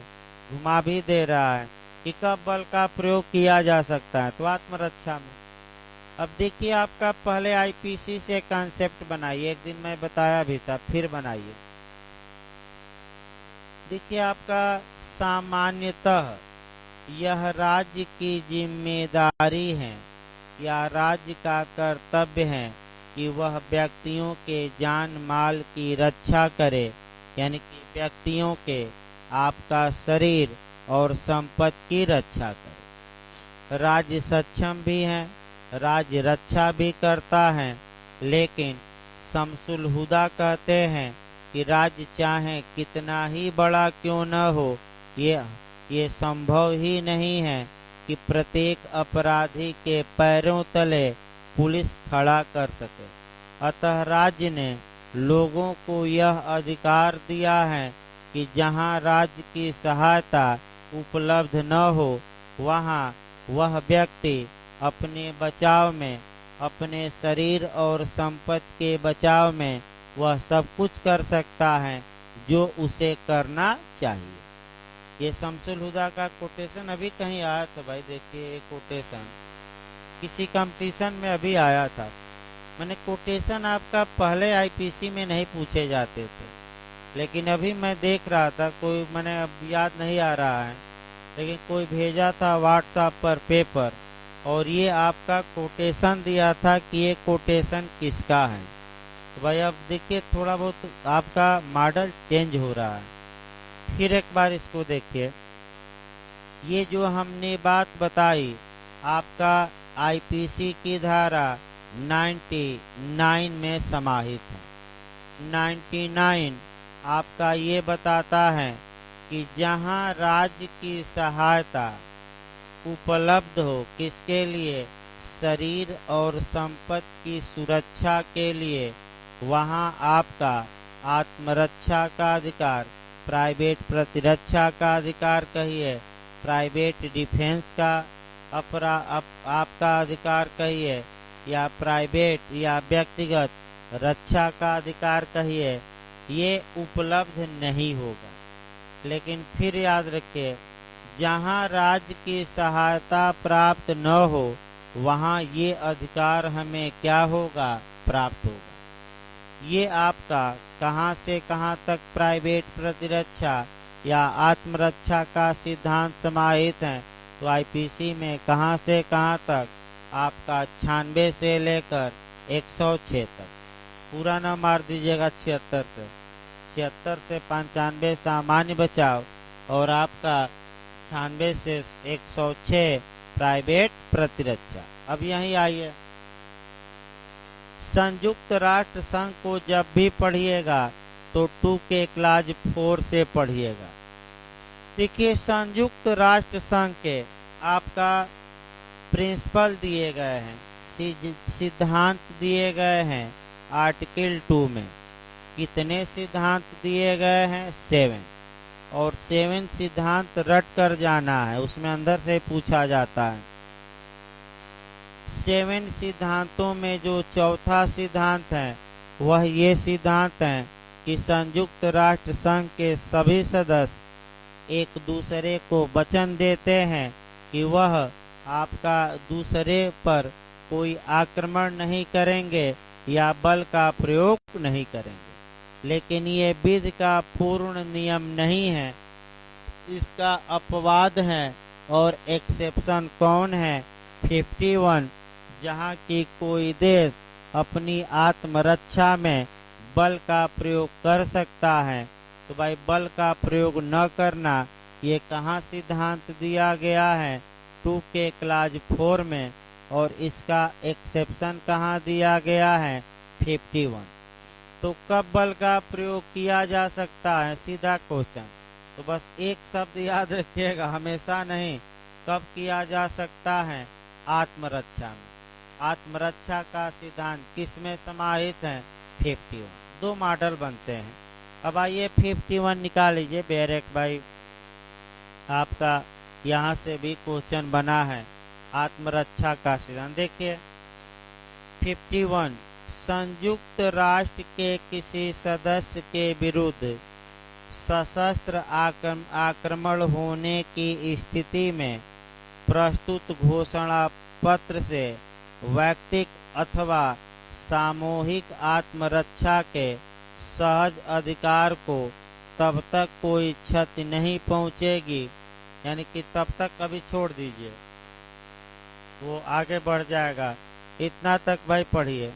घुमा भी दे रहा है कि कब बल का प्रयोग किया जा सकता है, तो आत्मरक्षा में। अब देखिए आपका पहले आईपीसी से कॉन्सेप्ट बनाइए, एक दिन मैं बताया भी था, फिर बनाइए। देखिए आपका सामान्यतः यह राज्य की जिम्मेदारी है या राज्य का कर्तव्य है कि वह व्यक्तियों के जान माल की रक्षा करे, यानी कि व्यक्तियों के आपका शरीर और संपत्ति की रक्षा करे। राज्य सक्षम भी है, राज्य रक्षा भी करता है, लेकिन शमसुल हुदा कहते हैं कि राज्य चाहे कितना ही बड़ा क्यों न हो, ये संभव ही नहीं है कि प्रत्येक अपराधी के पैरों तले पुलिस खड़ा कर सके। अतः राज्य ने लोगों को यह अधिकार दिया है कि जहां राज्य की सहायता उपलब्ध न हो, वहां वह व्यक्ति अपने बचाव में, अपने शरीर और संपत्ति के बचाव में वह सब कुछ कर सकता है जो उसे करना चाहिए। ये शमसुल हुदा का कोटेशन अभी कहीं आया था भाई, देखिए ये कोटेशन किसी कंपटीशन में अभी आया था। मैंने कोटेशन आपका पहले आईपीसी में नहीं पूछे जाते थे, लेकिन अभी मैं देख रहा था, कोई मैंने अब याद नहीं आ रहा है, लेकिन कोई भेजा था व्हाट्सएप पर पेपर, और ये आपका कोटेशन दिया था कि ये कोटेशन किसका है। तो भाई अब देखिए थोड़ा बहुत आपका मॉडल चेंज हो रहा है। फिर एक बार इसको देखिए, ये जो हमने बात बताई आपका आईपीसी की धारा 99 में समाहित है। 99 आपका ये बताता है कि जहां राज्य की सहायता उपलब्ध हो, किसके लिए? शरीर और संपत्ति की सुरक्षा के लिए, वहां आपका आत्मरक्षा का अधिकार, प्राइवेट प्रतिरक्षा का अधिकार कहिए, प्राइवेट डिफेंस का आपका अधिकार कहिए, या प्राइवेट या व्यक्तिगत रक्षा का अधिकार कहिए, ये उपलब्ध नहीं होगा। लेकिन फिर याद रखिए, जहां राज्य की सहायता प्राप्त न हो, वहां ये अधिकार हमें क्या होगा? प्राप्त होगा। ये आपका कहां से कहां तक प्राइवेट प्रतिरक्षा या आत्मरक्षा का सिद्धांत समाहित है? तो आईपीसी में कहां से कहां तक? आपका 96 से लेकर 106 तक। पूरा ना मार दीजिएगा 76 से। 76 से 95 सामान्य बचाव, और आपका 96 से 106 प्राइवेट प्रतिरक्षा। अब यहीं आइए, संयुक्त राष्ट्र संघ को जब भी पढ़िएगा तो 2 के क्लास 4 से पढ़िएगा। देखिए संयुक्त राष्ट्र संघ के आपका प्रिंसिपल दिए गए हैं, सिद्धांत दिए गए हैं आर्टिकल 2 में। कितने सिद्धांत दिए गए हैं? 7, और 7 सिद्धांत रट कर जाना है, उसमें अंदर से पूछा जाता है। 7 सिद्धांतों में जो चौथा सिद्धांत है वह ये सिद्धांत है कि संयुक्त राष्ट्र संघ के सभी सदस्य एक दूसरे को वचन देते हैं कि वह आपका दूसरे पर कोई आक्रमण नहीं करेंगे या बल का प्रयोग नहीं करेंगे। लेकिन ये विधि का पूर्ण नियम नहीं है, इसका अपवाद है। और एक्सेप्शन कौन है? 51, जहाँ की कोई देश अपनी आत्मरक्षा में बल का प्रयोग कर सकता है। तो भाई बल का प्रयोग न करना, ये कहाँ सिद्धांत दिया गया है? 2 के क्लास 4 में। और इसका एक्सेप्शन कहाँ दिया गया है? 51। तो कब बल का प्रयोग किया जा सकता है? सीधा क्वेश्चन। तो बस एक शब्द याद रखिएगा, हमेशा नहीं, कब किया जा सकता है? आत्मरक्षा में। आत्मरक्षा का सिद्धांत किस में समाहित है? 51। 2 मॉडल बनते हैं। अब आइए 51 निकाल लीजिए बैरक भाई, आपका यहाँ से भी क्वेश्चन बना है। आत्मरक्षा का सिद्धांत। देखिए 51, संयुक्त राष्ट्र के किसी सदस्य के विरुद्ध सशस्त्र आक्रमण होने की स्थिति में प्रस्तुत घोषणा पत्र से व्यक्तिक अथवा सामूहिक आत्मरक्षा के सहज अधिकार को तब तक कोई क्षति नहीं पहुंचेगी, यानी कि तब तक अभी छोड़ दीजिए, वो आगे बढ़ जाएगा, इतना तक भाई पढ़िए।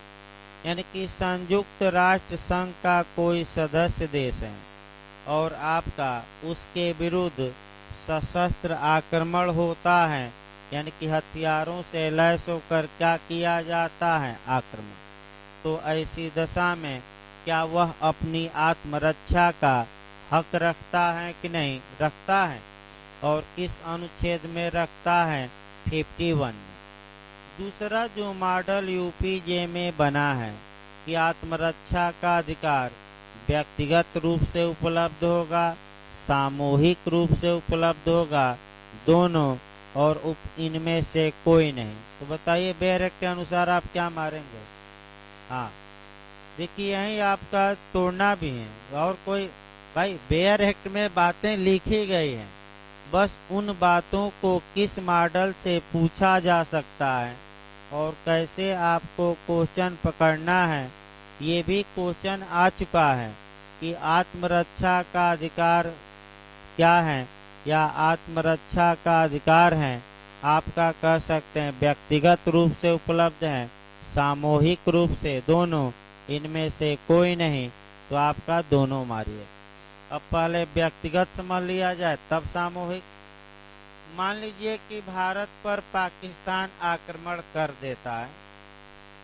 यानी कि संयुक्त राष्ट्र संघ का कोई सदस्य देश है और आपका उसके विरुद्ध सशस्त्र आक्रमण होता है, यानी कि हथियारों से लैस होकर क्या किया जाता है, आक्रमण, तो ऐसी दशा में क्या वह अपनी आत्मरक्षा का हक रखता है कि नहीं रखता है, और किस अनुच्छेद में रखता है, 51 में। दूसरा जो मॉडल यूपीजे में बना है कि आत्मरक्षा का अधिकार व्यक्तिगत रूप से उपलब्ध होगा, सामूहिक रूप से उपलब्ध होगा, दोनों, और इनमें से कोई नहीं। तो बताइए बेयर के अनुसार आप क्या मारेंगे? हाँ देखिए यही आपका तोड़ना भी है, और कोई भाई बेयर एक्ट में बातें लिखी गई हैं, बस उन बातों को किस मॉडल से पूछा जा सकता है और कैसे आपको क्वेश्चन पकड़ना है, ये भी क्वेश्चन आ चुका है कि आत्मरक्षा का अधिकार क्या है, या आत्मरक्षा का अधिकार है आपका कह सकते हैं व्यक्तिगत रूप से उपलब्ध है, सामूहिक रूप से, दोनों, इनमें से कोई नहीं, तो आपका दोनों मारिए। अब पहले व्यक्तिगत समझ लिया जाए तब सामूहिक। मान लीजिए कि भारत पर पाकिस्तान आक्रमण कर देता है,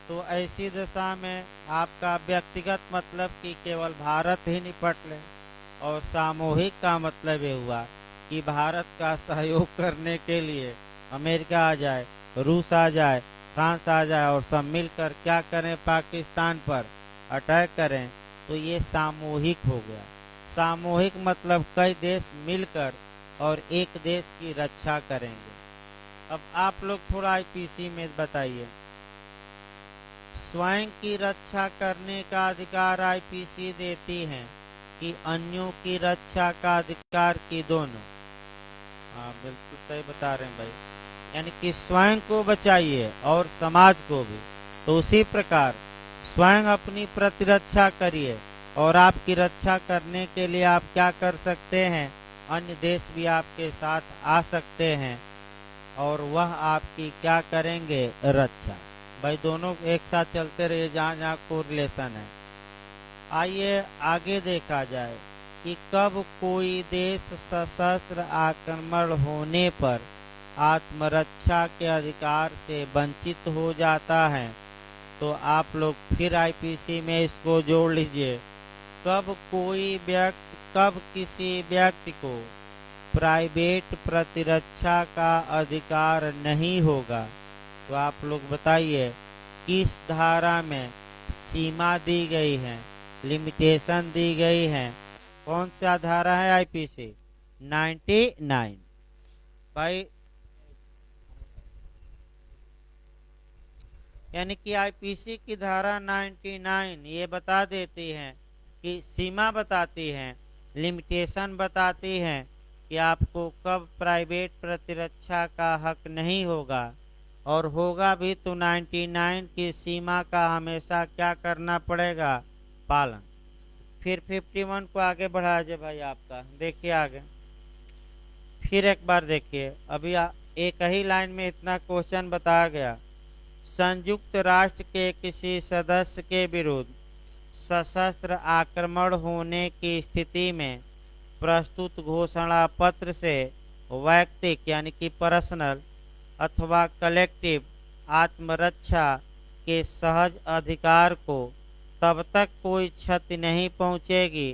तो ऐसी दशा में आपका व्यक्तिगत मतलब कि केवल भारत ही निपट ले, और सामूहिक का मतलब ये हुआ कि भारत का सहयोग करने के लिए अमेरिका आ जाए, रूस आ जाए, फ्रांस आ जाए, और सब मिलकर क्या करें, पाकिस्तान पर अटैक करें, तो ये सामूहिक हो गया। सामूहिक मतलब कई देश मिलकर और एक देश की रक्षा करेंगे। अब आप लोग थोड़ा आईपीसी में बताइए, स्वयं की रक्षा करने का अधिकार आईपीसी देती है कि अन्यों की रक्षा का अधिकार, की दोनों? हाँ बिल्कुल सही बता रहे हैं भाई, यानी कि स्वयं को बचाइए और समाज को भी। तो उसी प्रकार स्वयं अपनी प्रतिरक्षा करिए, और आपकी रक्षा करने के लिए आप क्या कर सकते हैं, अन्य देश भी आपके साथ आ सकते हैं और वह आपकी क्या करेंगे, रक्षा। भाई दोनों एक साथ चलते रहिए जहाँ जहाँ कोरिलेशन है। आइए आगे देखा जाए कि कब कोई देश सशस्त्र आक्रमण होने पर आत्मरक्षा के अधिकार से वंचित हो जाता है। तो आप लोग फिर आईपीसी में इसको जोड़ लीजिए, कब किसी व्यक्ति को प्राइवेट प्रतिरक्षा का अधिकार नहीं होगा। तो आप लोग बताइए किस धारा में सीमा दी गई है, लिमिटेशन दी गई है, कौन सा धारा है आईपीसी? 99। भाई यानी कि आईपीसी की धारा 99 ये बता देती है कि सीमा बताती है, लिमिटेशन बताती है कि आपको कब प्राइवेट प्रतिरक्षा का हक नहीं होगा, और होगा भी तो 99 की सीमा का हमेशा क्या करना पड़ेगा, पालन। फिर 51 को आगे बढ़ा जाए भाई आपका, देखिए आगे फिर एक बार देखिए, अभी एक ही लाइन में इतना क्वेश्चन बताया गया। संयुक्त राष्ट्र के किसी सदस्य के विरुद्ध सशस्त्र आक्रमण होने की स्थिति में प्रस्तुत घोषणा पत्र से वैयक्तिक यानी कि पर्सनल अथवा कलेक्टिव आत्मरक्षा के सहज अधिकार को तब तक कोई क्षति नहीं पहुंचेगी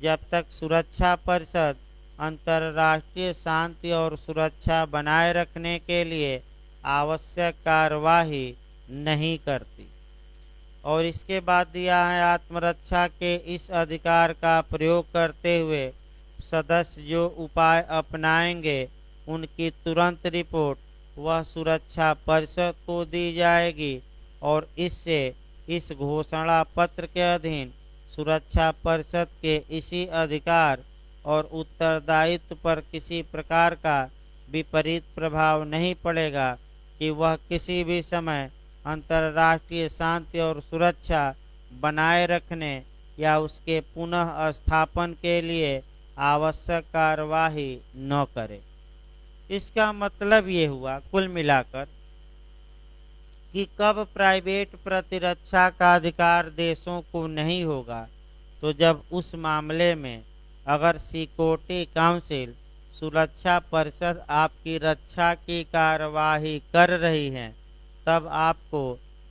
जब तक सुरक्षा परिषद अंतर्राष्ट्रीय शांति और सुरक्षा बनाए रखने के लिए आवश्यक कार्यवाही नहीं करती। और इसके बाद दिया है आत्मरक्षा के इस अधिकार का प्रयोग करते हुए सदस्य जो उपाय अपनाएंगे उनकी तुरंत रिपोर्ट वह सुरक्षा परिषद को दी जाएगी और इससे इस घोषणा पत्र के अधीन सुरक्षा परिषद के इसी अधिकार और उत्तरदायित्व पर किसी प्रकार का विपरीत प्रभाव नहीं पड़ेगा कि वह किसी भी समय अंतर्राष्ट्रीय शांति और सुरक्षा बनाए रखने या उसके पुनः स्थापन के लिए आवश्यक कार्यवाही न करे। इसका मतलब ये हुआ कुल मिलाकर कि कब प्राइवेट प्रतिरक्षा का अधिकार देशों को नहीं होगा, तो जब उस मामले में अगर सिक्योरिटी काउंसिल सुरक्षा परिषद आपकी रक्षा की कार्यवाही कर रही है, तब आपको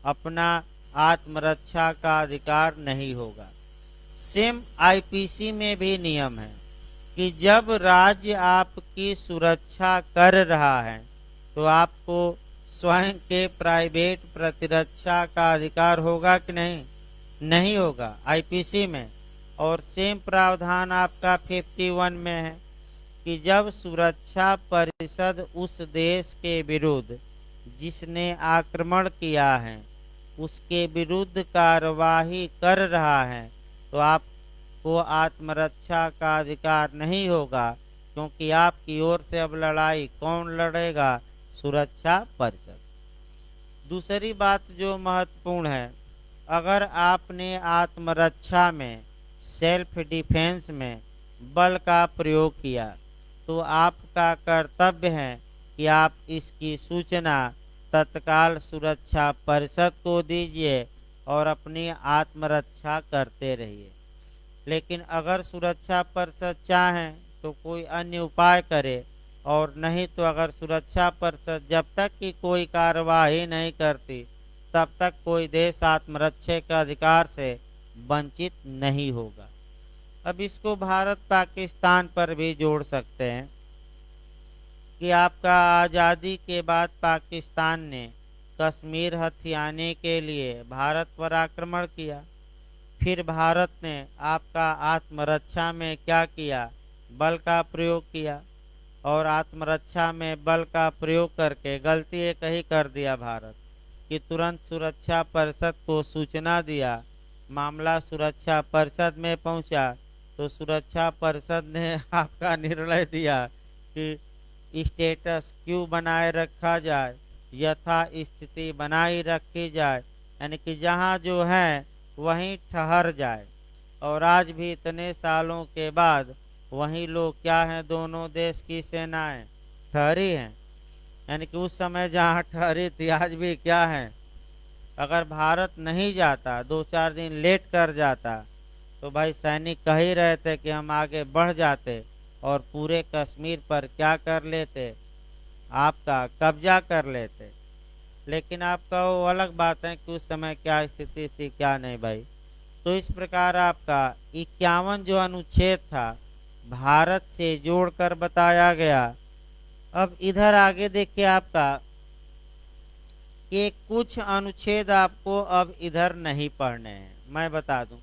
अपना आत्मरक्षा का अधिकार नहीं होगा। सेम आईपीसी में भी नियम है कि जब राज्य आपकी सुरक्षा कर रहा है तो आपको स्वयं के प्राइवेट प्रतिरक्षा का अधिकार होगा कि नहीं? नहीं होगा आईपीसी में। और सेम प्रावधान आपका 51 में है कि जब सुरक्षा परिषद उस देश के विरुद्ध जिसने आक्रमण किया है उसके विरुद्ध कार्यवाही कर रहा है तो आपको आत्मरक्षा का अधिकार नहीं होगा, क्योंकि आपकी ओर से अब लड़ाई कौन लड़ेगा? सुरक्षा परिषद। दूसरी बात जो महत्वपूर्ण है, अगर आपने आत्मरक्षा में सेल्फ डिफेंस में बल का प्रयोग किया तो आपका कर्तव्य है कि आप इसकी सूचना तत्काल सुरक्षा परिषद को दीजिए और अपनी आत्मरक्षा करते रहिए। लेकिन अगर सुरक्षा परिषद चाहे तो कोई अन्य उपाय करे, और नहीं तो अगर सुरक्षा परिषद जब तक कि कोई कार्यवाही नहीं करती तब तक कोई देश आत्मरक्षा के अधिकार से वंचित नहीं होगा। अब इसको भारत पाकिस्तान पर भी जोड़ सकते हैं कि आपका आज़ादी के बाद पाकिस्तान ने कश्मीर हथियाने के लिए भारत पर आक्रमण किया। फिर भारत ने आपका आत्मरक्षा में क्या किया? बल का प्रयोग किया, और आत्मरक्षा में बल का प्रयोग करके गलती एक ही कर दिया भारत कि तुरंत सुरक्षा परिषद को सूचना दिया। मामला सुरक्षा परिषद में पहुंचा तो सुरक्षा परिषद ने आपका निर्णय दिया कि स्टेटस क्यू बनाए रखा जाए, यथा स्थिति बनाई रखी जाए, यानी कि जहां जो है वहीं ठहर जाए। और आज भी इतने सालों के बाद वहीं लोग क्या हैं, दोनों देश की सेनाएं ठहरी हैं, यानी कि उस समय जहां ठहरी थी आज भी क्या है। अगर भारत नहीं जाता, 2-4 दिन लेट कर जाता, तो भाई सैनिक कह ही रहे थे कि हम आगे बढ़ जाते और पूरे कश्मीर पर क्या कर लेते, आपका कब्जा कर लेते। लेकिन आपका वो अलग बात है कि उस समय क्या स्थिति थी क्या नहीं भाई। तो इस प्रकार आपका 51 जो अनुच्छेद था भारत से जोड़कर बताया गया। अब इधर आगे देखिए आपका कि कुछ अनुच्छेद आपको अब इधर नहीं पढ़ने हैं, मैं बता दूं।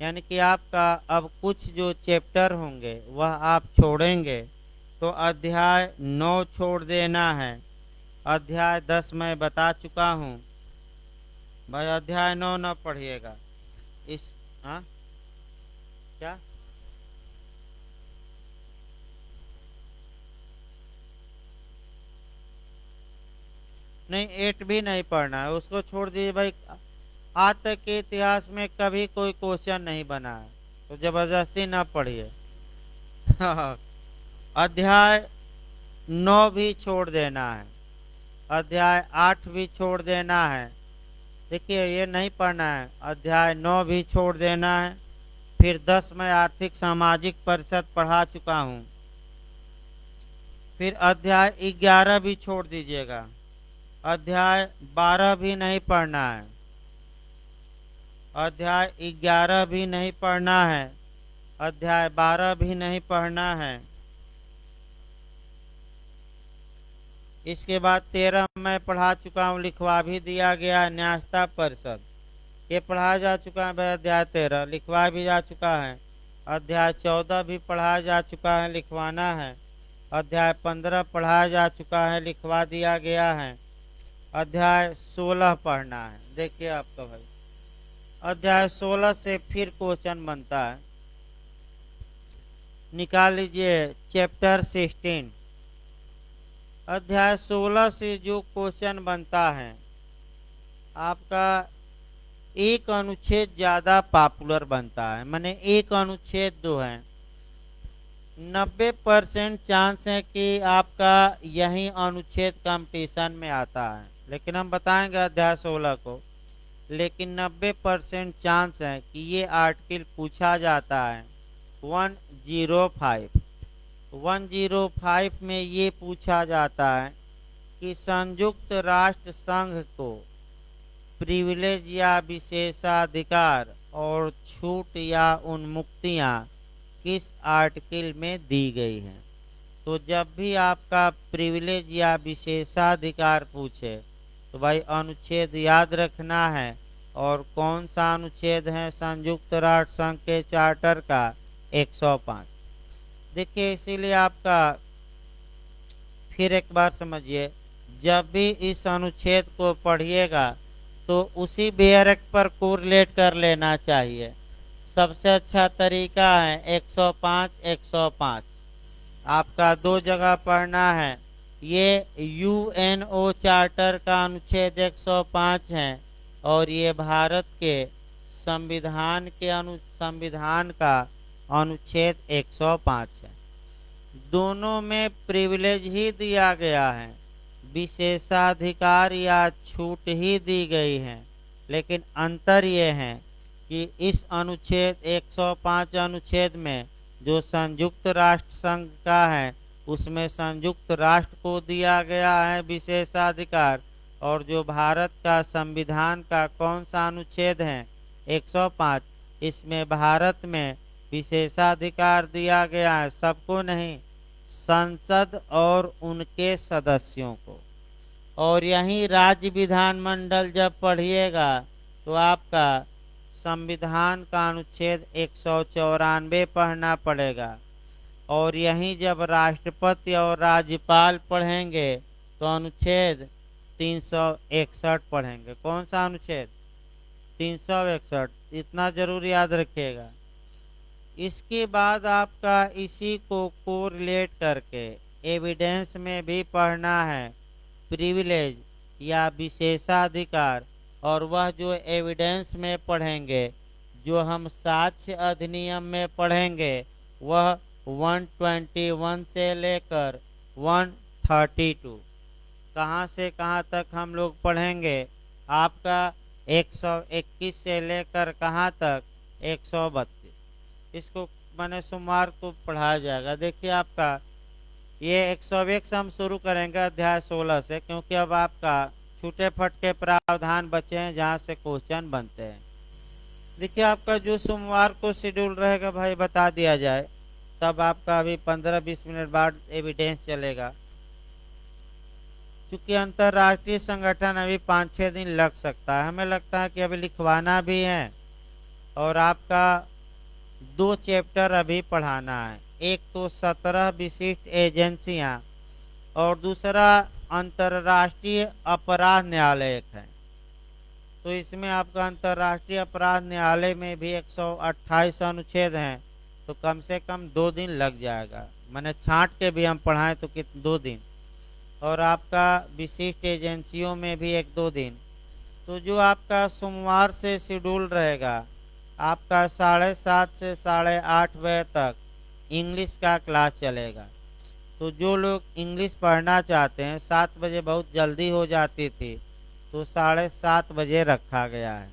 यानी कि आपका अब कुछ जो चैप्टर होंगे वह आप छोड़ेंगे, तो अध्याय 9 छोड़ देना है। अध्याय 10 मैं बता चुका हूँ भाई, अध्याय 9 न पढ़िएगा। इस हाँ क्या नहीं, 8 भी नहीं पढ़ना है, उसको छोड़ दीजिए भाई। आज तक के इतिहास में कभी कोई क्वेश्चन नहीं बना है, तो जबरदस्ती ना पढ़िए। अध्याय 9 भी छोड़ देना है, अध्याय 8 भी छोड़ देना है। देखिए ये नहीं पढ़ना है, अध्याय 9 भी छोड़ देना है। फिर 10 में आर्थिक सामाजिक परिषद पढ़ा चुका हूँ। फिर अध्याय 11 भी छोड़ दीजिएगा, अध्याय 12 भी नहीं पढ़ना है, अध्याय 11 भी नहीं पढ़ना है, अध्याय 12 भी नहीं पढ़ना है। इसके बाद 13 मैं पढ़ा चुका हूँ, लिखवा भी दिया गया न्यायता परिषद, ये पढ़ाया जा चुका है। अध्याय 13 लिखवा भी जा चुका है। अध्याय 14 भी पढ़ाया जा चुका है, लिखवाना है। अध्याय 15 पढ़ाया जा चुका है, लिखवा दिया गया है। अध्याय 16 पढ़ना है। देखिए आपका भाई अध्याय 16 से फिर क्वेश्चन बनता है। निकाल लीजिए चैप्टर 16। अध्याय 16 से जो क्वेश्चन बनता है आपका एक अनुच्छेद ज्यादा पॉपुलर बनता है, माने एक अनुच्छेद दो है। 90% चांस है कि आपका यही अनुच्छेद कंपटीशन में आता है, लेकिन हम बताएंगे अध्याय 16 को। लेकिन 90% चांस है कि ये आर्टिकल पूछा जाता है 105। 105 में ये पूछा जाता है कि संयुक्त राष्ट्र संघ को प्रिविलेज या विशेषाधिकार और छूट या उन्मुक्तियां किस आर्टिकल में दी गई हैं। तो जब भी आपका प्रिविलेज या विशेषाधिकार पूछे तो भाई अनुच्छेद याद रखना है। और कौन सा अनुच्छेद है? संयुक्त राष्ट्र संघ के चार्टर का 105। देखिए इसीलिए आपका फिर एक बार समझिए, जब भी इस अनुच्छेद को पढ़िएगा तो उसी बेयरक पर कोरिलेट कर लेना चाहिए। सबसे अच्छा तरीका है 105 105। आपका दो जगह पढ़ना है। ये यूएनओ चार्टर का अनुच्छेद 105 है और ये भारत के संविधान का अनुच्छेद 105 है। दोनों में प्रिविलेज ही दिया गया है, विशेषाधिकार या छूट ही दी गई है। लेकिन अंतर ये है कि इस अनुच्छेद 105 अनुच्छेद में जो संयुक्त राष्ट्र संघ का है उसमें संयुक्त राष्ट्र को दिया गया है विशेषाधिकार, और जो भारत का संविधान का कौन सा अनुच्छेद है 105, इसमें भारत में विशेषाधिकार दिया गया है। सबको नहीं, संसद और उनके सदस्यों को। और यही राज्य विधानमंडल जब पढ़िएगा तो आपका संविधान का अनुच्छेद 194 पढ़ना पड़ेगा। और यहीं जब राष्ट्रपति और राज्यपाल पढ़ेंगे तो अनुच्छेद 361 पढ़ेंगे। कौन सा अनुच्छेद? 361। इतना जरूर याद रखिएगा। इसके बाद आपका इसी को कोरिलेट करके एविडेंस में भी पढ़ना है प्रिविलेज या विशेषाधिकार। और वह जो एविडेंस में पढ़ेंगे, जो हम साक्ष्य अधिनियम में पढ़ेंगे, वह 121 से लेकर 132 कहाँ से कहाँ तक हम लोग पढ़ेंगे? आपका 121 से लेकर कहाँ तक? 132। इसको मैंने सोमवार को पढ़ाया जाएगा। देखिए आपका ये 101 से हम शुरू करेंगे अध्याय 16 से, क्योंकि अब आपका छूटे फटके प्रावधान बचे हैं जहाँ से क्वेश्चन बनते हैं। देखिए आपका जो सोमवार को शेड्यूल रहेगा भाई बता दिया जाए, तब आपका अभी 15-20 मिनट बाद एविडेंस चलेगा। चूंकि अंतर्राष्ट्रीय संगठन अभी 5-6 दिन लग सकता है, हमें लगता है कि अभी लिखवाना भी है और आपका 2 चैप्टर अभी पढ़ाना है। एक तो 17 विशिष्ट एजेंसियां और दूसरा अंतर्राष्ट्रीय अपराध न्यायालय है। तो इसमें आपका अंतर्राष्ट्रीय अपराध न्यायालय में भी 128 अनुच्छेद हैं, तो कम से कम 2 दिन लग जाएगा। मैंने छांट के भी हम पढ़ाएं तो 2 दिन। और आपका विशिष्ट एजेंसियों में भी 1-2 दिन। तो जो आपका सोमवार से शेड्यूल रहेगा, आपका 7:30 से 8:30 बजे तक इंग्लिश का क्लास चलेगा। तो जो लोग इंग्लिश पढ़ना चाहते हैं, 7 बजे बहुत जल्दी हो जाती थी, तो 7:30 बजे रखा गया है।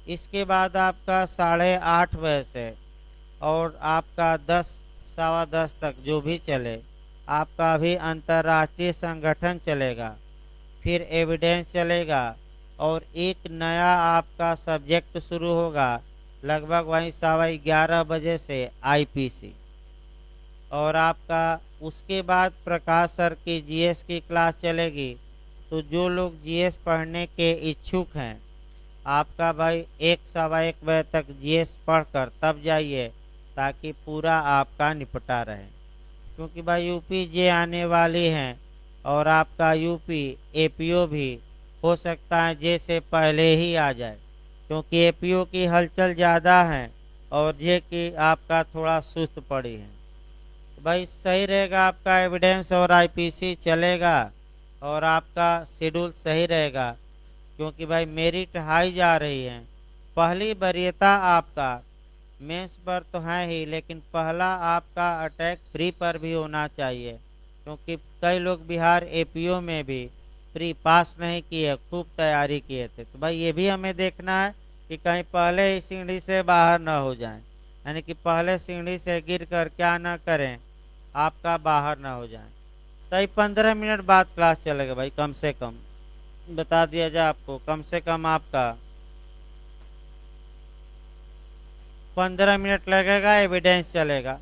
इसके बाद आपका 8:30 बजे से और आपका 10, 10:15 तक जो भी चले, आपका भी अंतर्राष्ट्रीय संगठन चलेगा, फिर एविडेंस चलेगा और एक नया आपका सब्जेक्ट शुरू होगा लगभग वहीं 11:15 बजे से आईपीसी। और आपका उसके बाद प्रकाश सर की जीएस की क्लास चलेगी। तो जो लोग जीएस पढ़ने के इच्छुक हैं, आपका भाई 1-1:15 बजे तक जीएस पढ़कर तब जाइए, ताकि पूरा आपका निपटा रहे। क्योंकि भाई यूपी जे आने वाली हैं और आपका यूपी एपीओ भी हो सकता है जे से पहले ही आ जाए, क्योंकि एपीओ की हलचल ज़्यादा है और जे की आपका थोड़ा सुस्त पड़ी है। भाई सही रहेगा, आपका एविडेंस और आईपीसी चलेगा और आपका शेड्यूल सही रहेगा, क्योंकि भाई मेरिट हाई जा रही है। पहली वरीयता आपका मेंस पर तो है ही, लेकिन पहला आपका अटैक प्री पर भी होना चाहिए, क्योंकि कई लोग बिहार एपीओ में भी प्री पास नहीं किए, खूब तैयारी किए थे। तो भाई ये भी हमें देखना है कि कहीं पहले ही सीढ़ी से बाहर ना हो जाए, यानी कि पहले सीढ़ी से गिर कर क्या ना करें, आपका बाहर ना हो जाए। तो ये 15 मिनट बाद क्लास चलेगा भाई, कम से कम बता दिया जाए आपको, कम से कम आपका 15 मिनट लगेगा, एविडेंस चलेगा।